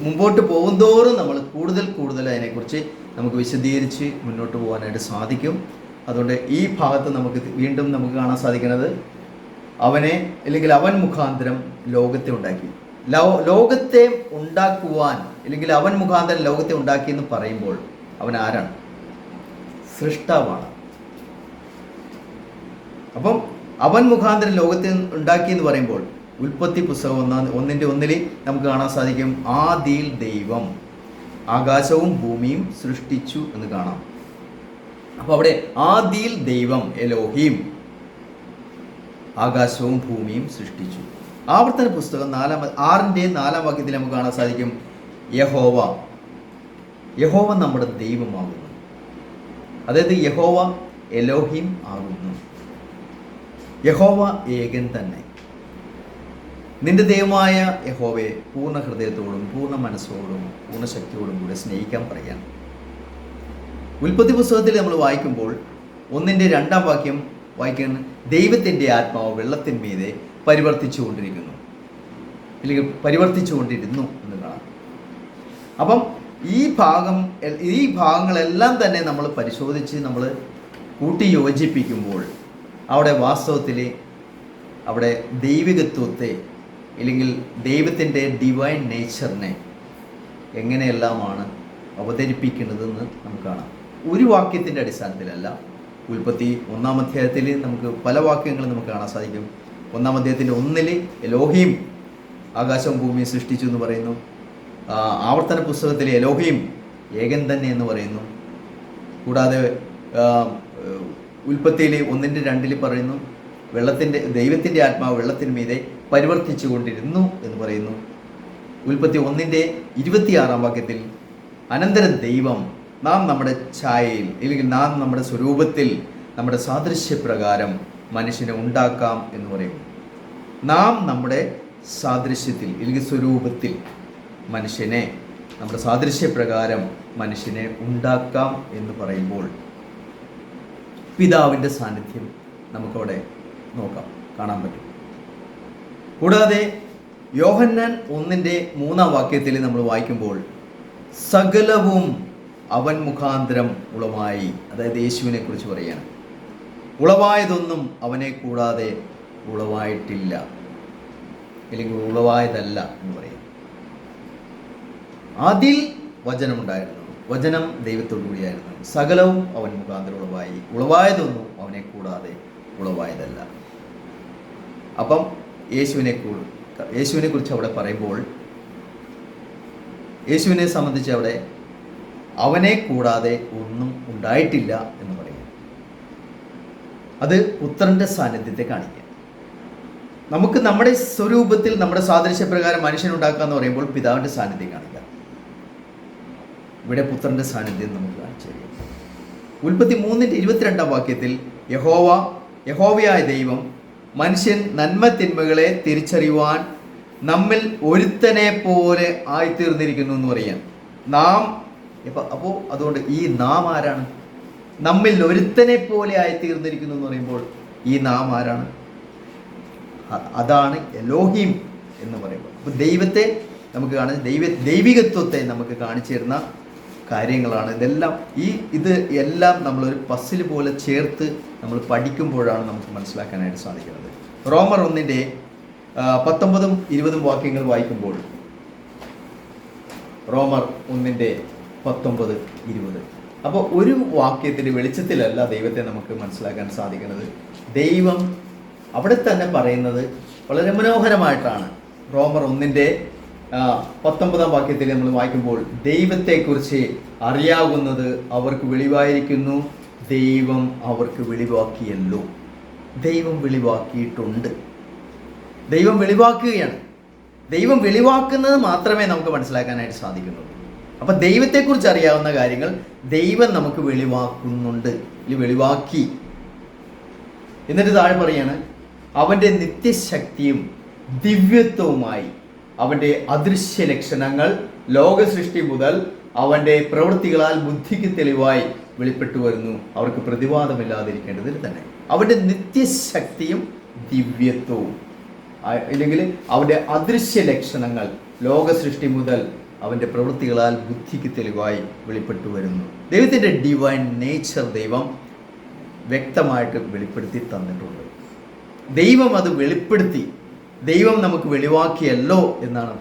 Speaker 1: മുമ്പോട്ട് പോകുന്തോറും നമ്മൾ കൂടുതൽ അതിനെക്കുറിച്ച് നമുക്ക് വിശദീകരിച്ച് മുന്നോട്ട് പോകാനായിട്ട് സാധിക്കും. അതുകൊണ്ട് ഈ ഭാഗത്ത് വീണ്ടും നമുക്ക് കാണാൻ സാധിക്കുന്നത്, അവനെ അല്ലെങ്കിൽ അവൻ മുഖാന്തരം ലോകത്തെ ഉണ്ടാക്കി. ലോകത്തെ ഉണ്ടാക്കുവാൻ അല്ലെങ്കിൽ അവൻ മുഖാന്തരം ലോകത്തെ ഉണ്ടാക്കി എന്ന് പറയുമ്പോൾ അവൻ ആരാണ്? സൃഷ്ടാവാണ്. അപ്പം അവൻ മുഖാന്തരം ലോകത്തെ ഉണ്ടാക്കി എന്ന് പറയുമ്പോൾ ഉൽപ്പത്തി പുസ്തകം 1:1 നമുക്ക് കാണാൻ സാധിക്കും, ആദിയിൽ ദൈവം ആകാശവും ഭൂമിയും സൃഷ്ടിച്ചു എന്ന് കാണാം. അപ്പോൾ അവിടെ ആദിയിൽ ദൈവം എലോഹീം ആകാശവും ഭൂമിയും സൃഷ്ടിച്ചു. ആവർത്തന പുസ്തകം 6:4 വാക്യത്തിൽ നമുക്ക് കാണാൻ സാധിക്കും, യഹോവ നമ്മുടെ ദൈവമാകുന്നു. അതായത് യഹോവ എലോഹീം ആകുന്നു. യഹോവ ഏകൻ തന്നെ. നിന്റെ ദൈവമായ യഹോവയെ പൂർണ്ണ ഹൃദയത്തോടും പൂർണ്ണ മനസ്സോടും പൂർണ്ണ ശക്തിയോടും കൂടെ സ്നേഹിക്കാൻ പറയാം. ഉൽപ്പത്തി പുസ്തകത്തിൽ നമ്മൾ വായിക്കുമ്പോൾ 1:2 വാക്യം വായിക്കുന്നത്, ദൈവത്തിൻ്റെ ആത്മാവ് വെള്ളത്തിന്മീതെ പരിവർത്തിച്ചുകൊണ്ടിരിക്കുന്നു, അല്ലെങ്കിൽ പരിവർത്തിച്ചുകൊണ്ടിരുന്നു എന്ന് കാണാം. അപ്പം ഈ ഭാഗങ്ങളെല്ലാം തന്നെ നമ്മൾ പരിശോധിച്ച് നമ്മൾ കൂട്ടി യോജിപ്പിക്കുമ്പോൾ അവിടെ വാസ്തവത്തിൽ അവിടെ ദൈവികത്വത്തെ അല്ലെങ്കിൽ ദൈവത്തിൻ്റെ ഡിവൈൻ നേച്ചറിനെ എങ്ങനെയെല്ലാമാണ് അവതരിപ്പിക്കുന്നതെന്ന് നമുക്ക് കാണാം. ഒരു വാക്യത്തിൻ്റെ അടിസ്ഥാനത്തിലല്ല. ഉൽപ്പത്തി 1-ാം അധ്യായത്തിൽ നമുക്ക് പല വാക്യങ്ങളും നമുക്ക് കാണാൻ സാധിക്കും. 1-ാം അധ്യായത്തിൻ്റെ 1 എലോഹീം ആകാശവും ഭൂമിയും സൃഷ്ടിച്ചു എന്ന് പറയുന്നു. ആവർത്തന പുസ്തകത്തിലെ എലോഹീം ഏകൻ തന്നെ എന്ന് പറയുന്നു. കൂടാതെ ഉൽപ്പത്തിയിൽ 1:2 പറയുന്നു, ദൈവത്തിൻ്റെ ആത്മാവ് വെള്ളത്തിന്മീതെ പരിവർത്തിച്ചു കൊണ്ടിരുന്നു എന്ന് പറയുന്നു. ഉൽപ്പത്തി 1:26 വാക്യത്തിൽ, അനന്തരം ദൈവം നാം നമ്മുടെ ഛായയിൽ അല്ലെങ്കിൽ നാം നമ്മുടെ സ്വരൂപത്തിൽ നമ്മുടെ സാദൃശ്യപ്രകാരം മനുഷ്യനെ ഉണ്ടാക്കാം എന്ന് പറയുന്നു. നാം നമ്മുടെ സാദൃശ്യത്തിൽ അല്ലെങ്കിൽ സ്വരൂപത്തിൽ മനുഷ്യനെ നമ്മുടെ സാദൃശ്യപ്രകാരം മനുഷ്യനെ ഉണ്ടാക്കാം എന്ന് പറയുമ്പോൾ പിതാവിൻ്റെ സാന്നിധ്യം നമുക്കവിടെ കാണാൻ പറ്റും. കൂടാതെ യോഹന്നാൻ 1:3 വാക്യത്തിൽ നമ്മൾ വായിക്കുമ്പോൾ സകലവും അവൻ മുഖാന്തരം ഉളവായി, അതായത് യേശുവിനെ കുറിച്ച് പറയുകയാണ്. ഉളവായതൊന്നും അവനെ കൂടാതെ ഉളവായിട്ടില്ല, അല്ലെങ്കിൽ ഉളവായതല്ല എന്ന് പറയും. അതിൽ വചനമുണ്ടായിരുന്നു, വചനം ദൈവത്തോടു കൂടിയായിരുന്നു, സകലവും അവൻ മുഖാന്തരം ഉളവായി, ഉളവായതൊന്നും അവനെ കൂടാതെ ഉളവായതല്ല. അപ്പം യേശുവിനെ കുറിച്ച് അവിടെ പറയുമ്പോൾ യേശുവിനെ സംബന്ധിച്ച് അവിടെ അവനെ കൂടാതെ ഒന്നും ഉണ്ടായിട്ടില്ല എന്ന് പറയുക. അത് പുത്രൻ്റെ സാന്നിധ്യത്തെ കാണിക്കുക. നമുക്ക് നമ്മുടെ സ്വരൂപത്തിൽ നമ്മുടെ സാദൃശ്യപ്രകാരം മനുഷ്യനുണ്ടാക്കുക എന്ന് പറയുമ്പോൾ പിതാവിൻ്റെ സാന്നിധ്യം കാണിക്കുക. ഇവിടെ പുത്രൻ്റെ സാന്നിധ്യം നമുക്ക് കാണിച്ചു തരും. ഉൽപ്പത്തി 3:22 വാക്യത്തിൽ യഹോവയായ ദൈവം മനുഷ്യൻ നന്മ തിന്മകളെ തിരിച്ചറിയുവാൻ നമ്മിൽ ഒരുത്തനെ പോലെ ആയിത്തീർന്നിരിക്കുന്നു എന്ന് പറയാം. അപ്പോൾ അതുകൊണ്ട് ഈ നാം ആരാണ്? നമ്മിൽ ഒരുത്തനെ പോലെ ആയിത്തീർന്നിരിക്കുന്നു എന്ന് പറയുമ്പോൾ ഈ നാം ആരാണ്? അതാണ് എലോഹീം എന്ന് പറയുമ്പോൾ. അപ്പോൾ ദൈവത്തെ നമുക്ക് കാണാൻ ദൈവികത്വത്തെ നമുക്ക് കാണിച്ചു തരുന്ന കാര്യങ്ങളാണ് ഇതെല്ലാം. ഇത് എല്ലാം നമ്മളൊരു പസിൽ പോലെ ചേർത്ത് നമ്മൾ പഠിക്കുമ്പോഴാണ് നമുക്ക് മനസ്സിലാക്കാനായിട്ട് സാധിക്കുന്നത്. റോമർ 1:19-20 വാക്യങ്ങൾ വായിക്കുമ്പോൾ, റോമർ 1:19-20, അപ്പോൾ ഒരു വാക്യത്തിൻ്റെ വെളിച്ചത്തിലല്ല ദൈവത്തെ നമുക്ക് മനസ്സിലാക്കാൻ സാധിക്കുന്നത്. ദൈവം അവിടെ തന്നെ പറയുന്നത് വളരെ മനോഹരമായിട്ടാണ്. റോമർ 1:19 വാക്യത്തിൽ നമ്മൾ വായിക്കുമ്പോൾ, ദൈവത്തെക്കുറിച്ച് അറിയാവുന്നത് അവർക്ക് വെളിവായിരിക്കുന്നു, ദൈവം അവർക്ക് വെളിവാക്കിയല്ലോ. ദൈവം വെളിവാക്കിയിട്ടുണ്ട്, ദൈവം വെളിവാക്കുകയാണ്. ദൈവം വെളിവാക്കുന്നത് മാത്രമേ നമുക്ക് മനസ്സിലാക്കാനായിട്ട് സാധിക്കുന്നുള്ളൂ. അപ്പം ദൈവത്തെക്കുറിച്ച് അറിയാവുന്ന കാര്യങ്ങൾ ദൈവം നമുക്ക് വെളിവാക്കുന്നുണ്ട്, വെളിവാക്കി. എന്നിട്ട് താഴെ പറയാണ്, അവൻ്റെ നിത്യശക്തിയും ദിവ്യത്വവുമായി അവൻ്റെ അദൃശ്യ ലക്ഷണങ്ങൾ ലോകസൃഷ്ടി മുതൽ അവൻ്റെ പ്രവൃത്തികളാൽ ബുദ്ധിക്ക് തെളിവായി വെളിപ്പെട്ടു വരുന്നു, അവർക്ക് പ്രതിവാദമില്ലാതിരിക്കേണ്ടതിന് തന്നെ. അവൻ്റെ നിത്യശക്തിയും ദിവ്യത്വവും, ഇല്ലെങ്കിൽ അവൻ്റെ അദൃശ്യ ലക്ഷണങ്ങൾ ലോകസൃഷ്ടി മുതൽ അവൻ്റെ പ്രവൃത്തികളാൽ ബുദ്ധിക്ക് തെളിവായി വെളിപ്പെട്ടു വരുന്നു. ദൈവത്തിൻ്റെ ഡിവൈൻ നേച്ചർ ദൈവം വ്യക്തമായിട്ട് വെളിപ്പെടുത്തി തന്നിട്ടുണ്ട്. ദൈവം അത് വെളിപ്പെടുത്തി, ദൈവം നമുക്ക് വെളിവാക്കിയല്ലോ എന്നാണ്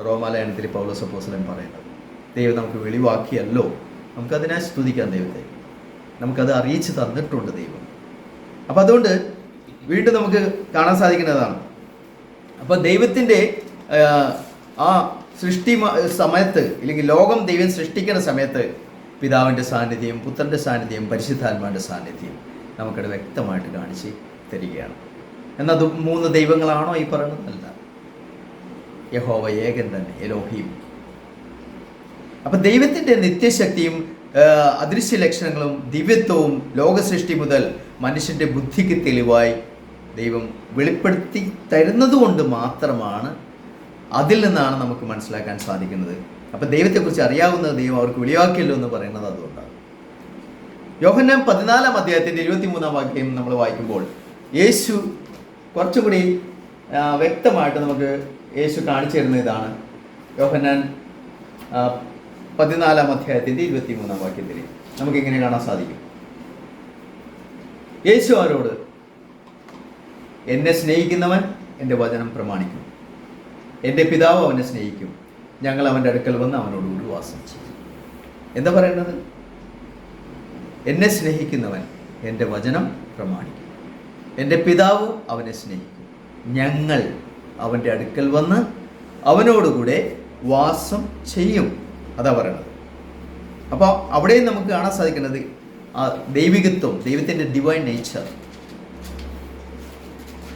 Speaker 1: റോമാലേഖനത്തിൽ പൗലോസ് അപ്പോസ്തലൻ പറയുന്നത്. ദൈവം നമുക്ക് വെളിവാക്കിയല്ലോ, നമുക്കതിനെ സ്തുതിക്കാം ദൈവത്തെ. നമുക്കത് അറിയിച്ചു തന്നിട്ടുണ്ട് ദൈവം. അപ്പം അതുകൊണ്ട് വീണ്ടും നമുക്ക് കാണാൻ സാധിക്കുന്നതാണ്. അപ്പോൾ ദൈവത്തിൻ്റെ ആ സൃഷ്ടി സമയത്ത്, ഇല്ലെങ്കിൽ ലോകം ദൈവം സൃഷ്ടിക്കുന്ന സമയത്ത് പിതാവിൻ്റെ സാന്നിധ്യം, പുത്രൻ്റെ സാന്നിധ്യം, പരിശുദ്ധാത്മാവിൻ്റെ സാന്നിധ്യം നമുക്കത് വ്യക്തമായിട്ട് കാണിച്ച് തരികയാണ്. എന്നാൽ അത് 3 ദൈവങ്ങളാണോ ഈ പറയുന്നത്? അല്ല, യഹോവ ഏകൻ തന്നെ, എലോഹീം. അപ്പം ദൈവത്തിൻ്റെ നിത്യശക്തിയും അദൃശ്യ ലക്ഷണങ്ങളും ദിവ്യത്വവും ലോകസൃഷ്ടി മുതൽ മനുഷ്യൻ്റെ ബുദ്ധിക്ക് തെളിവായി ദൈവം വെളിപ്പെടുത്തി തരുന്നതുകൊണ്ട് മാത്രമാണ്, അതിൽ നിന്നാണ് നമുക്ക് മനസ്സിലാക്കാൻ സാധിക്കുന്നത്. അപ്പം ദൈവത്തെക്കുറിച്ച് അറിയാവുന്നത് ദൈവം അവർക്ക് വെളിവാക്കിയല്ലോ എന്ന് പറയുന്നത് അതുകൊണ്ടാണ്. യോഹന്നാൻ 14-ാം അധ്യായത്തിൻ്റെ 23-ാം വാക്യം നമ്മൾ വായിക്കുമ്പോൾ യേശു കുറച്ചും കൂടി വ്യക്തമായിട്ട് നമുക്ക് യേശു കാണിച്ചു തരുന്ന ഇതാണ്. യോഹന്നാൻ 14-ാം അധ്യായത്തിൻ്റെ 23-ാം വാക്യത്തിൽ നമുക്കിങ്ങനെ കാണാൻ സാധിക്കും. യേശു അവരോട്, എന്നെ സ്നേഹിക്കുന്നവൻ എൻ്റെ വചനം പ്രമാണിക്കും, എൻ്റെ പിതാവ് അവനെ സ്നേഹിക്കും, ഞങ്ങൾ അവൻ്റെ അടുക്കൽ വന്ന് അവനോടുകൂടി വാസം ചെയ്യും. എന്താ പറയുന്നത്? എന്നെ സ്നേഹിക്കുന്നവൻ എൻ്റെ വചനം പ്രമാണിക്കും, എൻ്റെ പിതാവ് അവനെ സ്നേഹിക്കും, ഞങ്ങൾ അവൻ്റെ അടുക്കൽ വന്ന് അവനോടുകൂടെ വാസം ചെയ്യും. അതാ പറയണത്. അപ്പോൾ അവിടെയും നമുക്ക് കാണാൻ സാധിക്കുന്നത് ആ ദൈവികത്വം, ദൈവത്തിൻ്റെ ഡിവൈൻ നേച്ചർ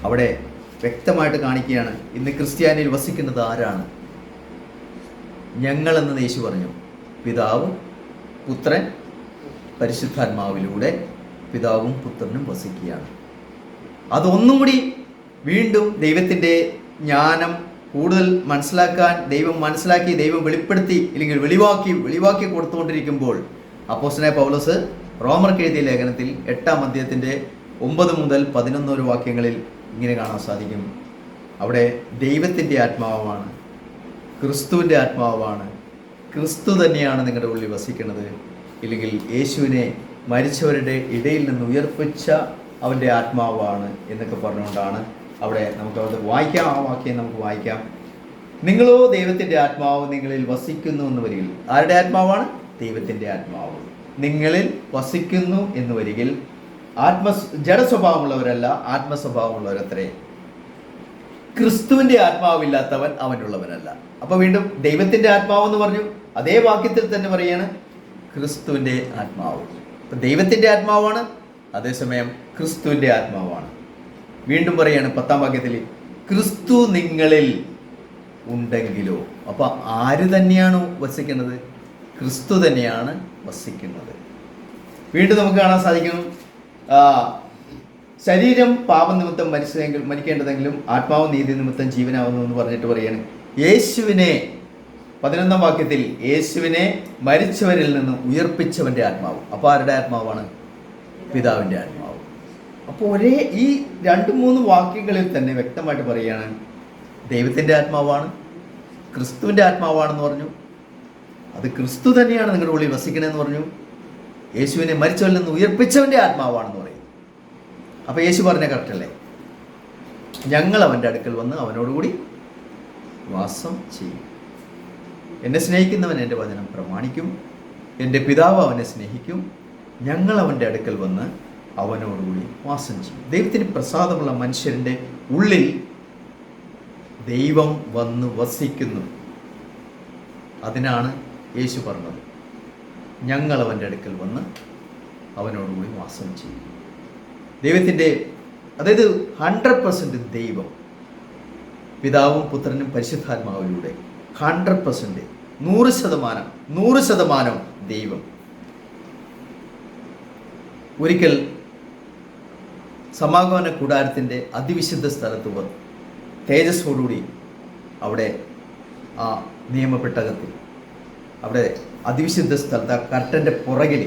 Speaker 1: അവിടെ വ്യക്തമായിട്ട് കാണിക്കുകയാണ്. ഇന്ന് ക്രിസ്ത്യാനിയിൽ വസിക്കുന്നത് ആരാണ്? ഞങ്ങളെന്ന് യേശു പറഞ്ഞു. പിതാവ്, പുത്രൻ, പരിശുദ്ധാത്മാവിലൂടെ പിതാവും പുത്രനും വസിക്കുകയാണ്. അതൊന്നും കൂടി വീണ്ടും ദൈവത്തിൻ്റെ ജ്ഞാനം കൂടുതൽ മനസ്സിലാക്കാൻ ദൈവം മനസ്സിലാക്കി, ദൈവം വെളിപ്പെടുത്തി, അല്ലെങ്കിൽ വെളിവാക്കി കൊടുത്തുകൊണ്ടിരിക്കുമ്പോൾ അപ്പോസ്തലനായ പൗലോസ് റോമർക്ക് എഴുതിയ ലേഖനത്തിൽ 8-ാം അധ്യായത്തിൻ്റെ 9 മുതൽ 11 വാക്യങ്ങളിൽ ഇങ്ങനെ കാണാൻ സാധിക്കും. അവിടെ ദൈവത്തിൻ്റെ ആത്മാവാണ്, ക്രിസ്തുവിൻ്റെ ആത്മാവാണ്, ക്രിസ്തു തന്നെയാണ് നിങ്ങളുടെ ഉള്ളിൽ വസിക്കുന്നത്, ഇല്ലെങ്കിൽ യേശുവിനെ മരിച്ചവരുടെ ഇടയിൽ നിന്ന് ഉയർപ്പിച്ച അവൻ്റെ ആത്മാവാണ് എന്നൊക്കെ പറഞ്ഞുകൊണ്ടാണ് അവിടെ നമുക്കത് വായിക്കാം. ആ വാക്യം നമുക്ക് വായിക്കാം. നിങ്ങളോ ദൈവത്തിൻ്റെ ആത്മാവ് നിങ്ങളിൽ വസിക്കുന്നു എന്ന് വരികിൽ. ആരുടെ ആത്മാവാണ്? ദൈവത്തിൻ്റെ ആത്മാവ് നിങ്ങളിൽ വസിക്കുന്നു എന്ന് വരികിൽ ജഡസ്വഭാവമുള്ളവരല്ല, ആത്മസ്വഭാവമുള്ളവരത്രേ. ക്രിസ്തുവിൻ്റെ ആത്മാവില്ലാത്തവൻ അവനുള്ളവനല്ല. അപ്പോൾ വീണ്ടും ദൈവത്തിൻ്റെ ആത്മാവ് എന്ന് പറഞ്ഞു, അതേ വാക്യത്തിൽ തന്നെ പറയാണ് ക്രിസ്തുവിൻ്റെ ആത്മാവ്. അപ്പം ദൈവത്തിൻ്റെ ആത്മാവാണ്, അതേസമയം ക്രിസ്തുവിൻ്റെ ആത്മാവാണ്. വീണ്ടും പറയാണ് 10-ാം വാക്യത്തിൽ, ക്രിസ്തു നിങ്ങളിൽ ഉണ്ടെങ്കിലോ. അപ്പോൾ ആര് തന്നെയാണ് വസിക്കുന്നത്? ക്രിസ്തു തന്നെയാണ് വസിക്കുന്നത്. വീണ്ടും നമുക്ക് കാണാൻ സാധിക്കും, ശരീരം പാപനിമിത്തം മരിക്കേണ്ടതെങ്കിലും ആത്മാവ് നീതി നിമിത്തം ജീവനാവുന്നു എന്ന് പറഞ്ഞിട്ട് പറയാണ് യേശുവിനെ 11-ാം വാക്യത്തിൽ യേശുവിനെ മരിച്ചവരിൽ നിന്ന് ഉയർപ്പിച്ചവൻ്റെ ആത്മാവ്. അപ്പോൾ ആരുടെ ആത്മാവാണ്? പിതാവിൻ്റെ ആത്മാവ്. അപ്പോൾ ഈ 2-3 വാക്യങ്ങളിൽ തന്നെ വ്യക്തമായിട്ട് പറയുകയാണ് ദൈവത്തിൻ്റെ ആത്മാവാണ്, ക്രിസ്തുവിൻ്റെ ആത്മാവാണെന്ന് പറഞ്ഞു. അത് ക്രിസ്തു തന്നെയാണ് നിങ്ങളുടെ ഉള്ളിൽ വസിക്കണമെന്ന് പറഞ്ഞു. യേശുവിനെ മരിച്ചവരിൽ നിന്ന് ഉയർപ്പിച്ചവൻ്റെ ആത്മാവാണെന്ന് പറയും. അപ്പോൾ യേശു പറഞ്ഞ കറക്റ്റല്ലേ? ഞങ്ങൾ അവൻ്റെ അടുക്കൽ വന്ന് അവനോടുകൂടി വാസം ചെയ്യും. എന്നെ സ്നേഹിക്കുന്നവൻ എൻ്റെ വചനം പ്രമാണിക്കും, എൻ്റെ പിതാവ് അവനെ സ്നേഹിക്കും, ഞങ്ങൾ അവൻ്റെ അടുക്കൽ വന്ന് അവനോടുകൂടി വാസം ചെയ്യും. ദൈവത്തിന് പ്രസാദമുള്ള മനുഷ്യരുടെ ഉള്ളിൽ ദൈവം വന്ന് വസിക്കുന്നു. അതിനാണ് യേശു പറഞ്ഞത് ഞങ്ങൾ അവൻ്റെ അടുക്കൽ വന്ന് അവനോടുകൂടി വാസം ചെയ്യും. ദൈവത്തിൻ്റെ, അതായത് 100% ദൈവം, പിതാവും പുത്രനും പരിശുദ്ധാത്മാവിലൂടെ 100%, 100% ദൈവം. ഒരിക്കൽ സമാഗമന കൂടാരത്തിൻ്റെ അതിവിശുദ്ധ സ്ഥലത്ത് തേജസ്സോടുകൂടി അവിടെ ആ നിയമപ്പെട്ടകത്തിൽ, അവിടെ അതിവിശുദ്ധ സ്ഥലത്ത് ആ കർട്ടൻ്റെ പുറകിൽ